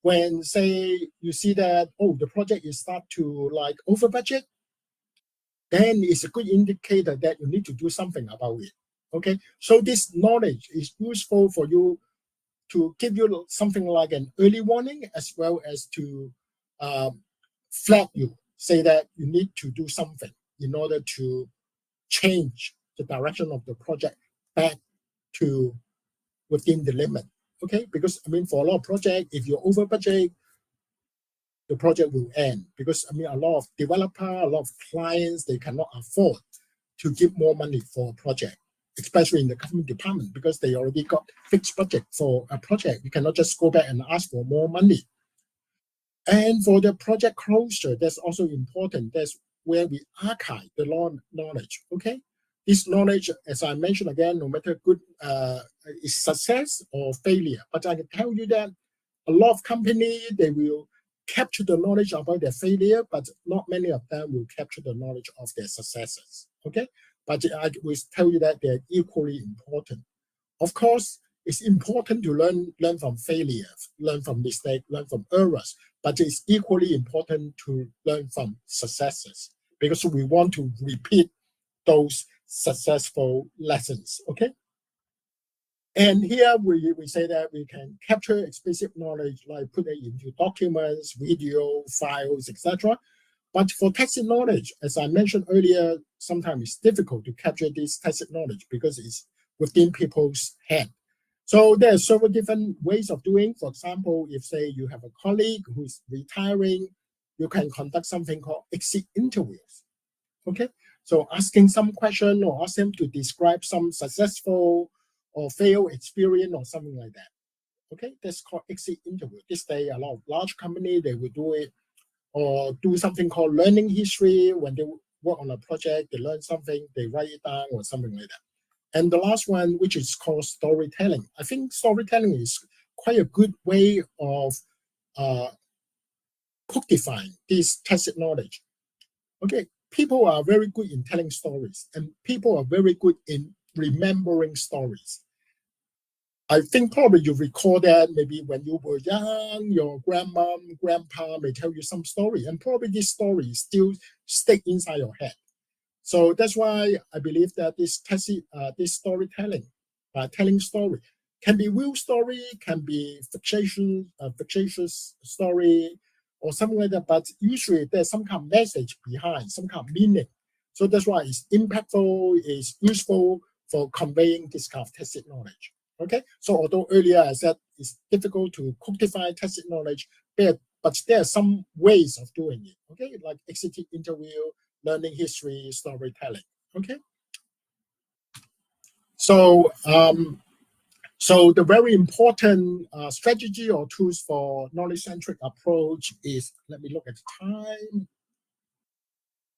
when say you see that, oh, the project is start to like over budget, then it's a good indicator that you need to do something about it. Okay, so this knowledge is useful for you to give you something like an early warning, as well as to flag you, say that you need to do something in order to change the direction of the project back to within the limit. Okay, because I mean, for a lot of projects, if you're over budget, the project will end, because I mean, a lot of developers, a lot of clients, they cannot afford to give more money for a project, especially in the government department, because they already got fixed budget for a project. You cannot just go back and ask for more money. And for the project closure, that's also important. That's where we archive the knowledge. Okay, this knowledge, as I mentioned again, no matter good is success or failure, but I can tell you that a lot of companies, they will capture the knowledge about their failure, but not many of them will capture the knowledge of their successes. Okay, but I will tell you that they're equally important. Of course, it's important to learn from failures, learn from mistakes, learn from errors, but it's equally important to learn from successes because we want to repeat those successful lessons. Okay. And here we say that we can capture explicit knowledge, like put it into documents, video, files, etc. But for tacit knowledge, as I mentioned earlier, sometimes it's difficult to capture this tacit knowledge because it's within people's head. So there are several different ways of doing. For example, if say you have a colleague who's retiring, you can conduct something called exit interviews. Okay, so asking some question or ask them to describe some successful or failed experience or something like that. Okay, that's called exit interview. This day, a lot of large companies, they will do it, or do something called learning history. When they work on a project, they learn something, they write it down or something like that. And the last one, which is called storytelling. I think storytelling is quite a good way of codifying this tacit knowledge. Okay, people are very good in telling stories, and people are very good in remembering stories. I think probably you recall that maybe when you were young, your grandma, grandpa may tell you some story, and probably this story still stay inside your head. So that's why I believe that this storytelling, telling story, can be real story, can be fictitious story, or something like that. But usually there's some kind of message behind, some kind of meaning. So that's why it's impactful, it's useful for conveying this kind of tacit knowledge. Okay, so although earlier I said it's difficult to codify tacit knowledge, but there are some ways of doing it. Okay, like exit interview, learning history, storytelling. Okay, so so the very important strategy or tools for knowledge-centric approach is, let me look at the time.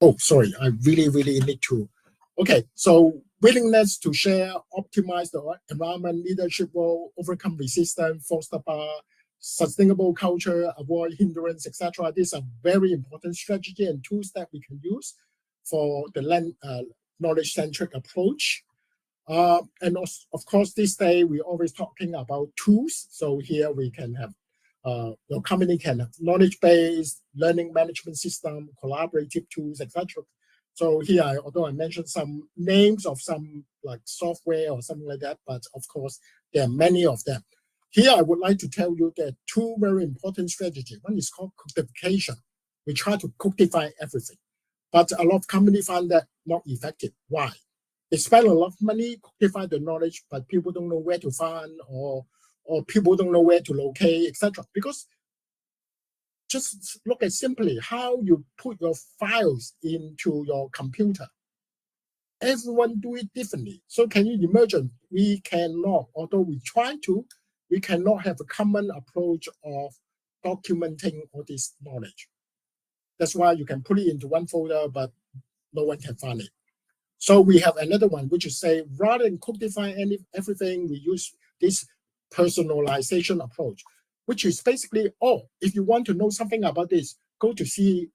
Oh, sorry, I really need to. Okay, so willingness to share, optimize the environment, leadership role, overcome resistance, foster sustainable culture, avoid hindrance, etc. These are very important strategy and tools that we can use for the knowledge-centric approach. And also, of course, this day we're always talking about tools. So here we can have your company can have knowledge-based learning management system, collaborative tools, etc. So here, although I mentioned some names of some like software or something like that, but of course, there are many of them. Here, I would like to tell you that two very important strategies. One is called codification. We try to codify everything, but a lot of companies find that not effective. Why? They spend a lot of money codify the knowledge, but people don't know where to find or people don't know where to locate, etc. Because just look at simply how you put your files into your computer. Everyone do it differently. So can you imagine? We cannot, although we try to, we cannot have a common approach of documenting all this knowledge. That's why you can put it into one folder, but no one can find it. So we have another one, which is say, rather than codify everything, we use this personalization approach, which is basically, oh, if you want to know something about this, go to see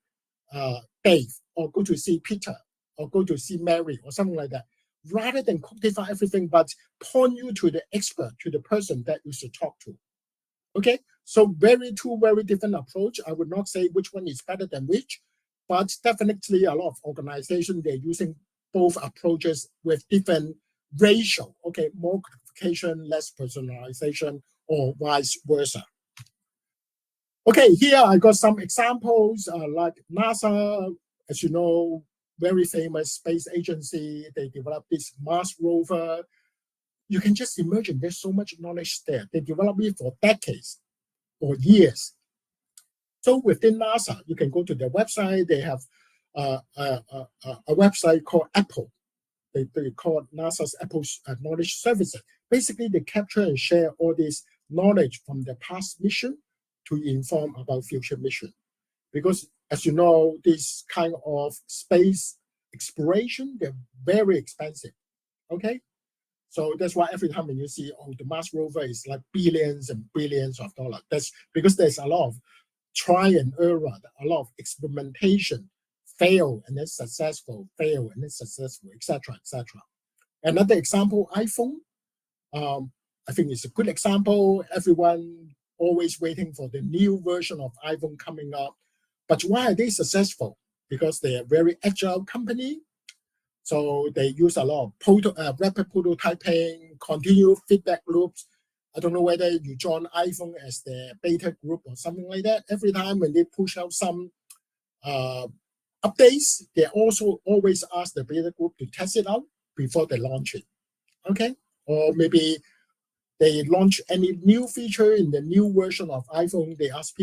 Dave, or go to see Peter, or go to see Mary, or something like that. Rather than codify everything, but point you to the expert, to the person that you should talk to. Okay, so two very different approach. I would not say which one is better than which, but definitely a lot of organizations, they're using both approaches with different ratio. Okay, more codification, less personalization, or vice versa. Okay, here I got some examples like NASA, as you know, very famous space agency. They developed this Mars rover. You can just imagine there's so much knowledge there. They developed it for decades or years. So within NASA, you can go to their website. They have a website called Apple. They call NASA's Apple Knowledge Services. Basically, they capture and share all this knowledge from their past mission to inform about future mission. Because as you know, this kind of space exploration, they're very expensive. Okay, so that's why every time when you see, oh, the Mars rover is like billions and billions of dollars. That's because there's a lot of try and error, a lot of experimentation, fail and then successful, fail and then successful, etc., etc. Another example, iPhone. I think it's a good example. Everyone always waiting for the new version of iPhone coming up. But why are they successful? Because they are a very agile company. So they use a lot of rapid prototyping, continuous feedback loops. I don't know whether you join iPhone as the beta group or something like that. Every time when they push out some updates, they also always ask the beta group to test it out before they launch it. Okay, or maybe they launch any new feature in the new version of iPhone. They ask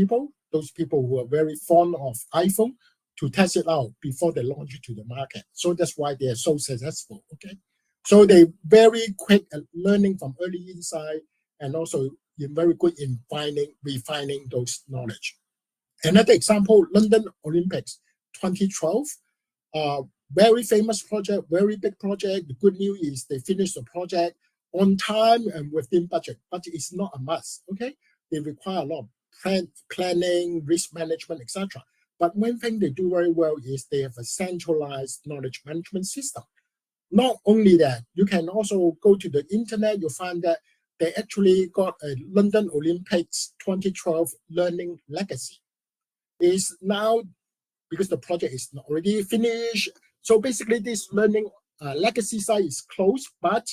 those people who are very fond of iPhone, to test it out before they launch it to the market. So that's why they are so successful. Okay, so they very quick at learning from early insight, and also very good in refining those knowledge. Another example, London Olympics 2012. Very famous project, very big project. The good news is they finished the project on time and within budget. Budget is not a must. Okay, they require a lot of planning, risk management, etc. But one thing they do very well is they have a centralized knowledge management system. Not only that, you can also go to the internet, you'll find that they actually got a London Olympics 2012 learning legacy. Is now, because the project is already finished, so basically this learning legacy side is closed, but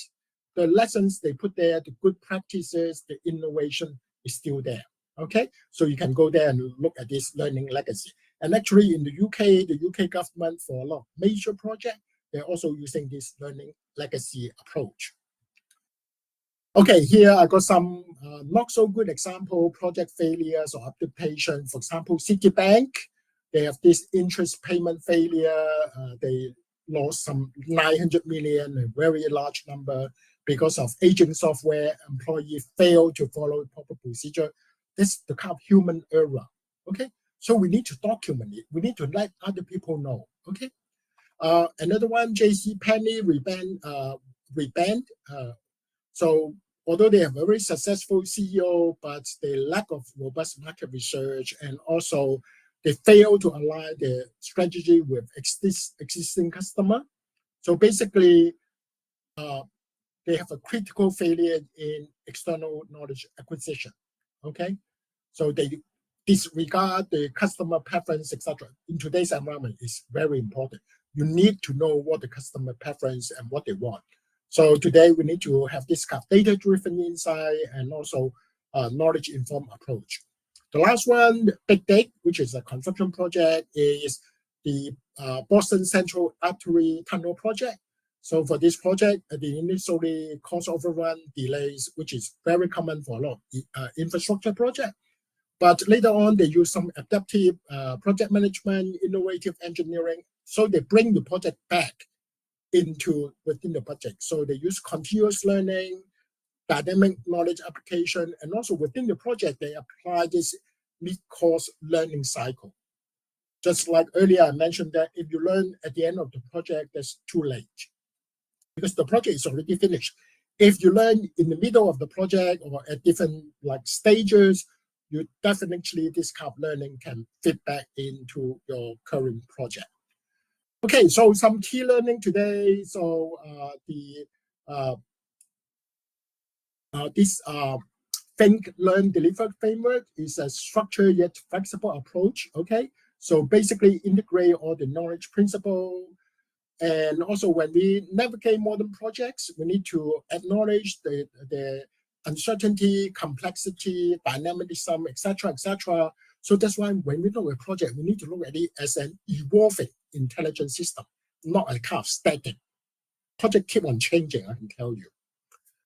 the lessons they put there, the good practices, the innovation is still there. Okay, so you can go there and look at this learning legacy. And actually in the UK government, for a lot of major projects, they're also using this learning legacy approach. Okay, here I got some not so good example, project failures or adaptation. For example, Citibank, they have this interest payment failure. They lost some 900 million, a very large number, because of aging software employee failed to follow proper procedure. This is the kind of human error. Okay, so we need to document it. We need to let other people know. Okay, another one, JC Penney reband. So although they have a very successful CEO, but they lack of robust market research, and also they fail to align their strategy with existing customer. So basically, they have a critical failure in external knowledge acquisition. Okay, so they disregard the customer preference, etc. In today's environment, is very important. You need to know what the customer preference and what they want. So today we need to have this kind of data-driven insight and also knowledge-informed approach. The last one, Big Dig, which is a construction project, is the Boston Central Artery Tunnel project. So for this project, the initially cost overrun delays, which is very common for a lot of infrastructure project. But later on, they use some adaptive project management, innovative engineering. So they bring the project back within the budget. So they use continuous learning, dynamic knowledge application, and also within the project, they apply this mid-course learning cycle. Just like earlier, I mentioned that if you learn at the end of the project, that's too late, because the project is already finished. If you learn in the middle of the project or at different stages, you definitely, this kind of learning can fit back into your current project. Okay, so some key learning today. So this Think, Learn, Deliver framework is a structured yet flexible approach. Okay, so basically integrate all the knowledge principle. And also when we navigate modern projects, we need to acknowledge the uncertainty, complexity, dynamicism, etc., etc. So that's why when we look at a project, we need to look at it as an evolving intelligent system, not a kind of static. Project keep on changing, I can tell you.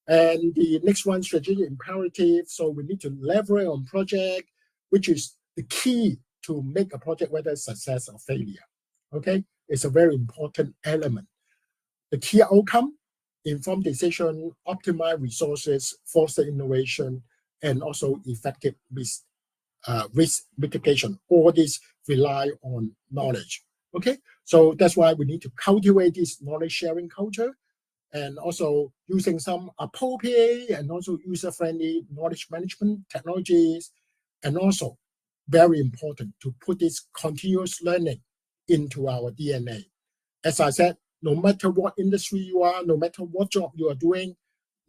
And the next one, strategic imperative. So we need to leverage on project, which is the key to make a project, whether it's success or failure. Okay, it's a very important element. The key outcome, informed decision, optimize resources, foster innovation, and also effective risk risk mitigation. All these rely on knowledge. Okay, so that's why we need to cultivate this knowledge sharing culture, and also using some appropriate and also user-friendly knowledge management technologies, and also very important to put this continuous learning into our DNA. As I said, no matter what industry you are, no matter what job you are doing,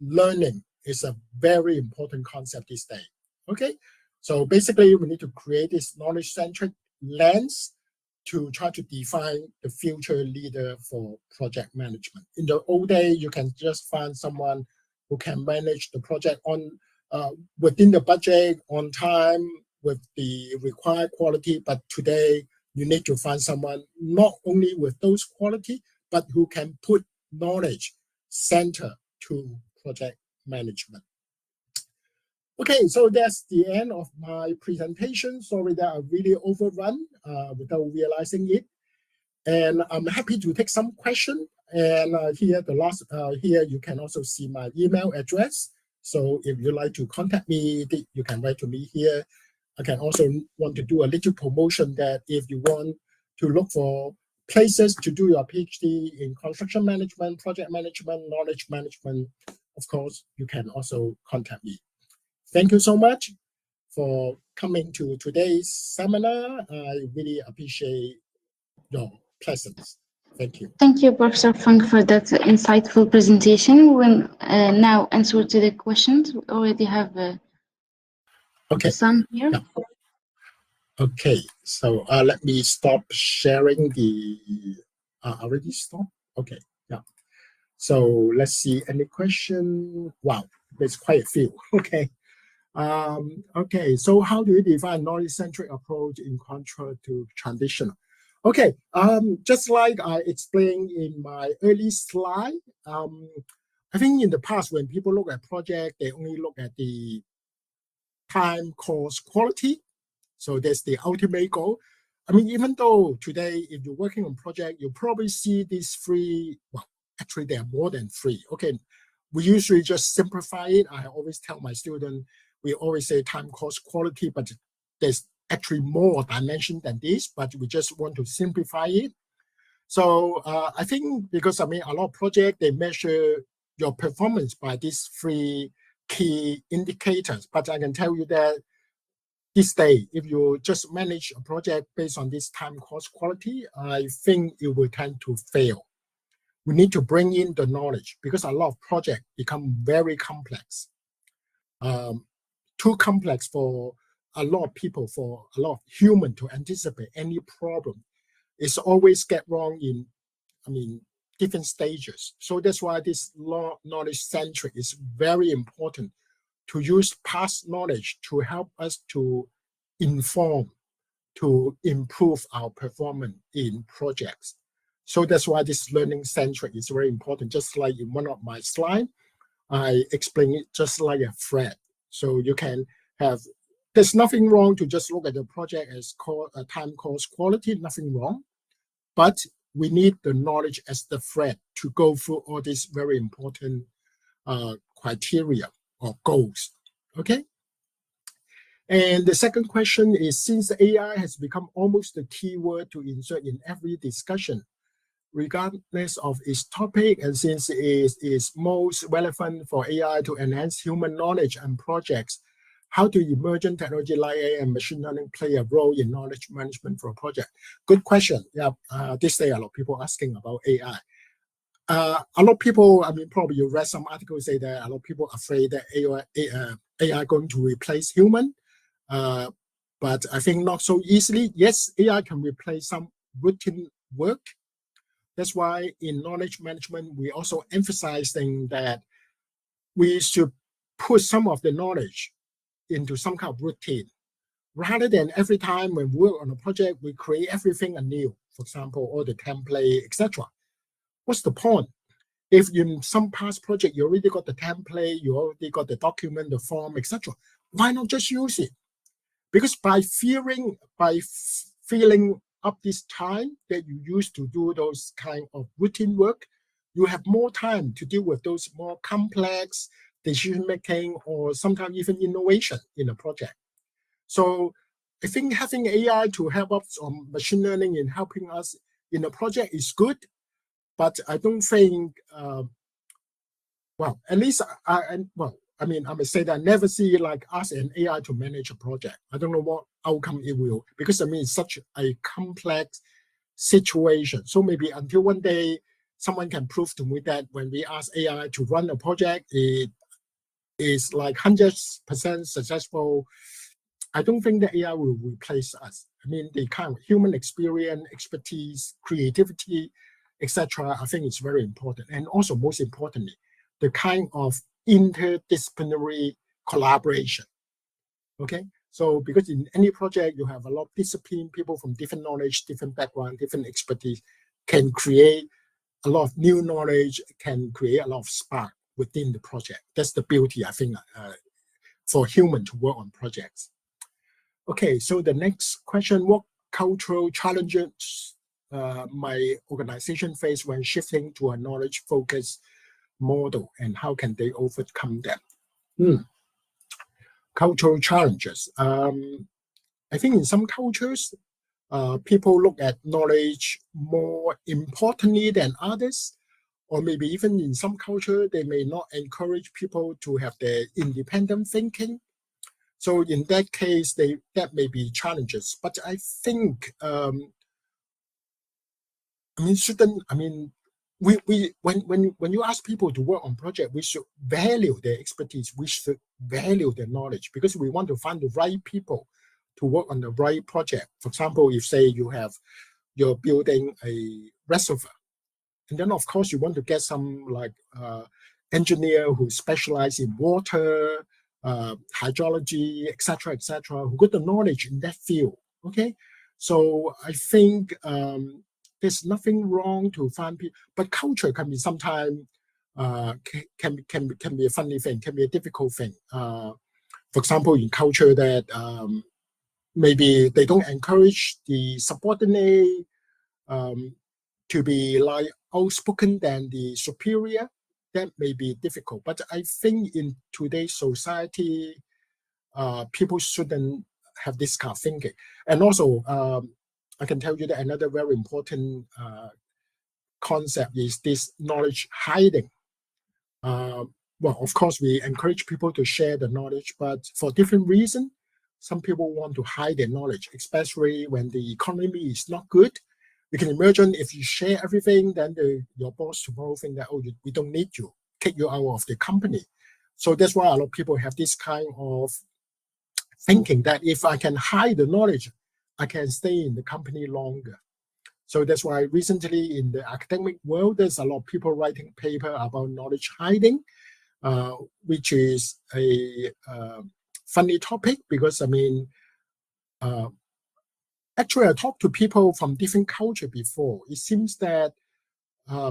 learning is a very important concept this day. Okay, so basically we need to create this knowledge-centric lens to try to define the future leader for project management. In the old day, you can just find someone who can manage the project on within the budget, on time, with the required quality. But today, you need to find someone not only with those quality, but who can put knowledge center to project management. Okay, so that's the end of my presentation. Sorry that I really overrun without realizing it. And I'm happy to take some questions. And here you can also see my email address. So if you like to contact me, you can write to me here. I can also want to do a little promotion that if you want to look for places to do your PhD in construction management, project management, knowledge management, of course, you can also contact me. Thank you so much for coming to today's seminar. I really appreciate your presence. Thank you. Thank you, Professor Fong, for that insightful presentation. We'll now answer to the questions. We already have some here. Yeah. Okay, so let me stop sharing the. Already stopped? Okay, yeah. So let's see any question. Wow, there's quite a few. Okay. Okay, so how do you define knowledge-centric approach in contrast to traditional? Okay, just like I explained in my early slide, I think in the past when people look at project, they only look at the time, cost, quality. So that's the ultimate goal. I mean, even though today, if you're working on project, you probably see these three, well, actually there are more than three. Okay, we usually just simplify it. I always tell my students, we always say time, cost, quality, but there's actually more dimension than this, but we just want to simplify it. So I think because, I mean, a lot of projects, they measure your performance by these three key indicators. But I can tell you that this day, if you just manage a project based on this time, cost, quality, I think it will tend to fail. We need to bring in the knowledge because a lot of projects become very complex. Too complex for a lot of people, for a lot of humans to anticipate any problem. It's always get wrong in, I mean, different stages. So that's why this knowledge-centric is very important, to use past knowledge to help us to inform, to improve our performance in projects. So that's why this learning-centric is very important. Just like in one of my slides, I explain it just like a thread. So you can have, there's nothing wrong to just look at the project as time, cost, quality, nothing wrong. But we need the knowledge as the thread to go through all these very important criteria or goals, okay? And the second question is, since AI has become almost the key word to insert in every discussion, regardless of its topic, and since it is most relevant for AI to enhance human knowledge and projects, how do emergent technology like AI and machine learning play a role in knowledge management for a project? Good question. Yeah, this day a lot of people asking about AI. A lot of people, I mean, probably you read some articles say that a lot of people are afraid that AI going to replace human, but I think not so easily. Yes, AI can replace some routine work. That's why in knowledge management, we also emphasizing that we should put some of the knowledge into some kind of routine, rather than every time when we work on a project, we create everything anew. For example, all the template, etc. What's the point? If in some past project you already got the template, you already got the document, the form, etc., why not just use it? Because by filling up this time that you used to do those kind of routine work, you have more time to deal with those more complex decision making or sometimes even innovation in a project. So I think having AI to help us on machine learning in helping us in a project is good, but I don't think, well, at least I mean, I may say that I never see like ask an AI to manage a project. I don't know what outcome it will, because I mean, it's such a complex situation. So maybe until one day, someone can prove to me that when we ask AI to run a project, it is like 100% successful. I don't think the AI will replace us. I mean, the kind of human experience, expertise, creativity, etc. I think it's very important. And also, most importantly, the kind of interdisciplinary collaboration. Okay, so because in any project, you have a lot of discipline, people from different knowledge, different background, different expertise can create a lot of new knowledge, can create a lot of spark within the project. That's the beauty, I think, for human to work on projects. Okay, so the next question, what cultural challenges my organization face when shifting to a knowledge-focused model, and how can they overcome them? Cultural challenges. I think in some cultures, people look at knowledge more importantly than others, or maybe even in some culture, they may not encourage people to have their independent thinking. So in that case, that may be challenges. But I think, when you ask people to work on project, we should value their expertise. We should value their knowledge, because we want to find the right people to work on the right project. For example, if say you're building a reservoir, and then of course you want to get some like engineer who specialize in water, hydrology, etc., who got the knowledge in that field. Okay, so I think there's nothing wrong to find people, but culture can be sometimes can be a funny thing, can be a difficult thing. For example, in culture that maybe they don't encourage the subordinate to be like outspoken than the superior. That may be difficult, but I think in today's society, people shouldn't have this kind of thinking. And also, I can tell you that another very important concept is this knowledge hiding. Well, of course, we encourage people to share the knowledge, but for different reasons, some people want to hide their knowledge, especially when the economy is not good. You can imagine if you share everything, then your boss tomorrow think that, oh, we don't need you, kick you out of the company. So that's why a lot of people have this kind of thinking that if I can hide the knowledge, I can stay in the company longer. So that's why recently in the academic world, there's a lot of people writing paper about knowledge hiding, which is a funny topic, because I mean, actually I talked to people from different culture before. It seems that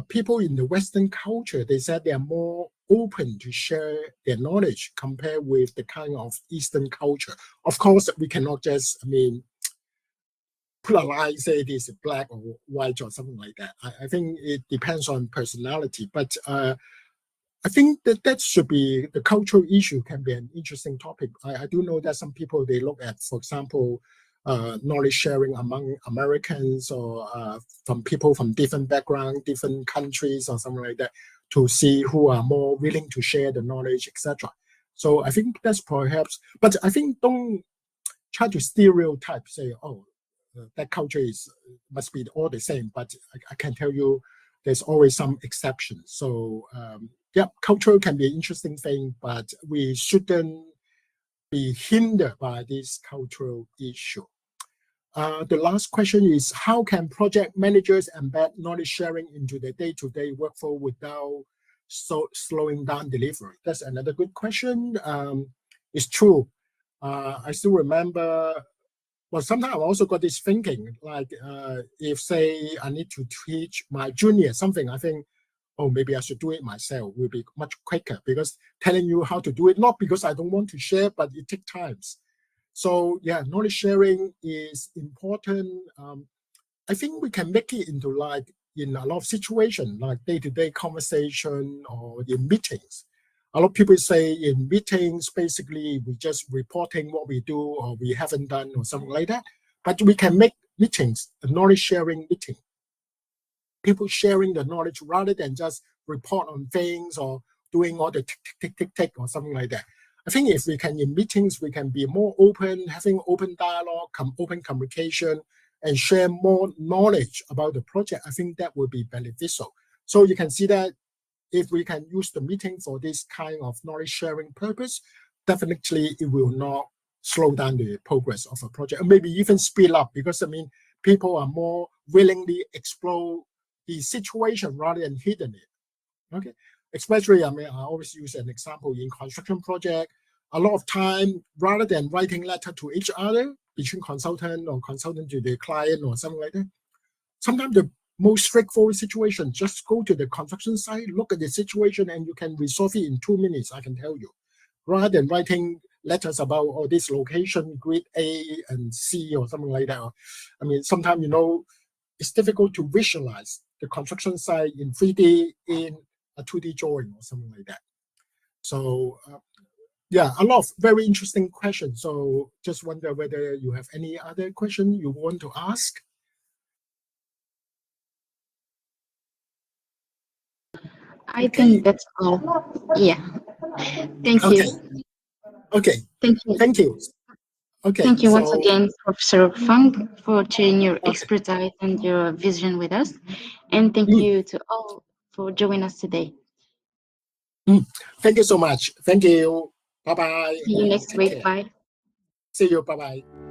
people in the Western culture, they said they are more open to share their knowledge compared with the kind of Eastern culture. Of course, we cannot just, put a line, say it is black or white or something like that. I think it depends on personality, but I think that should be, the cultural issue can be an interesting topic. I do know that some people, they look at, for example, knowledge sharing among Americans or from people from different backgrounds, different countries or something like that, to see who are more willing to share the knowledge, etc. So I think that's perhaps, but I think don't try to stereotype, say, oh, that culture must be all the same, but I can tell you there's always some exceptions. So yeah, culture can be an interesting thing, but we shouldn't be hindered by this cultural issue. The last question is, how can project managers embed knowledge sharing into their day-to-day workflow without slowing down delivery? That's another good question. It's true. I still remember, well, sometimes I also got this thinking, like if, say, I need to teach my junior something, I think, oh, maybe I should do it myself. It will be much quicker, because telling you how to do it, not because I don't want to share, but it takes time. So yeah, knowledge sharing is important. I think we can make it into, like, in a lot of situations, like day-to-day conversation or in meetings. A lot of people say in meetings, basically, we just reporting what we do or we haven't done or something like that. But we can make meetings a knowledge sharing meeting. People sharing the knowledge rather than just report on things or doing all the tick or something like that. I think if we can, in meetings, we can be more open, having open dialogue, open communication, and share more knowledge about the project. I think that will be beneficial. So you can see that if we can use the meeting for this kind of knowledge sharing purpose, definitely it will not slow down the progress of a project, or maybe even speed up, because I mean, people are more willingly explore the situation rather than hidden it. Okay, especially, I mean, I always use an example in construction project. A lot of time, rather than writing letter to each other between consultant or consultant to the client or something like that, sometimes the most straightforward situation, just go to the construction site, look at the situation, and you can resolve it in 2 minutes, I can tell you. Rather than writing letters about this location, grid A and C or something like that. I mean, sometimes, you know, it's difficult to visualize the construction site in 3D in a 2D drawing or something like that. So, yeah, a lot of very interesting questions. So just wonder whether you have any other question you want to ask. I think that's all. Yeah. Thank you. Okay. Thank you. Thank you. Okay. Thank you once again, Professor Fong, for sharing your expertise and your vision with us. And thank you to all for joining us today. Thank you so much. Thank you. Bye-bye. See you next week. Bye. See you. Bye-bye.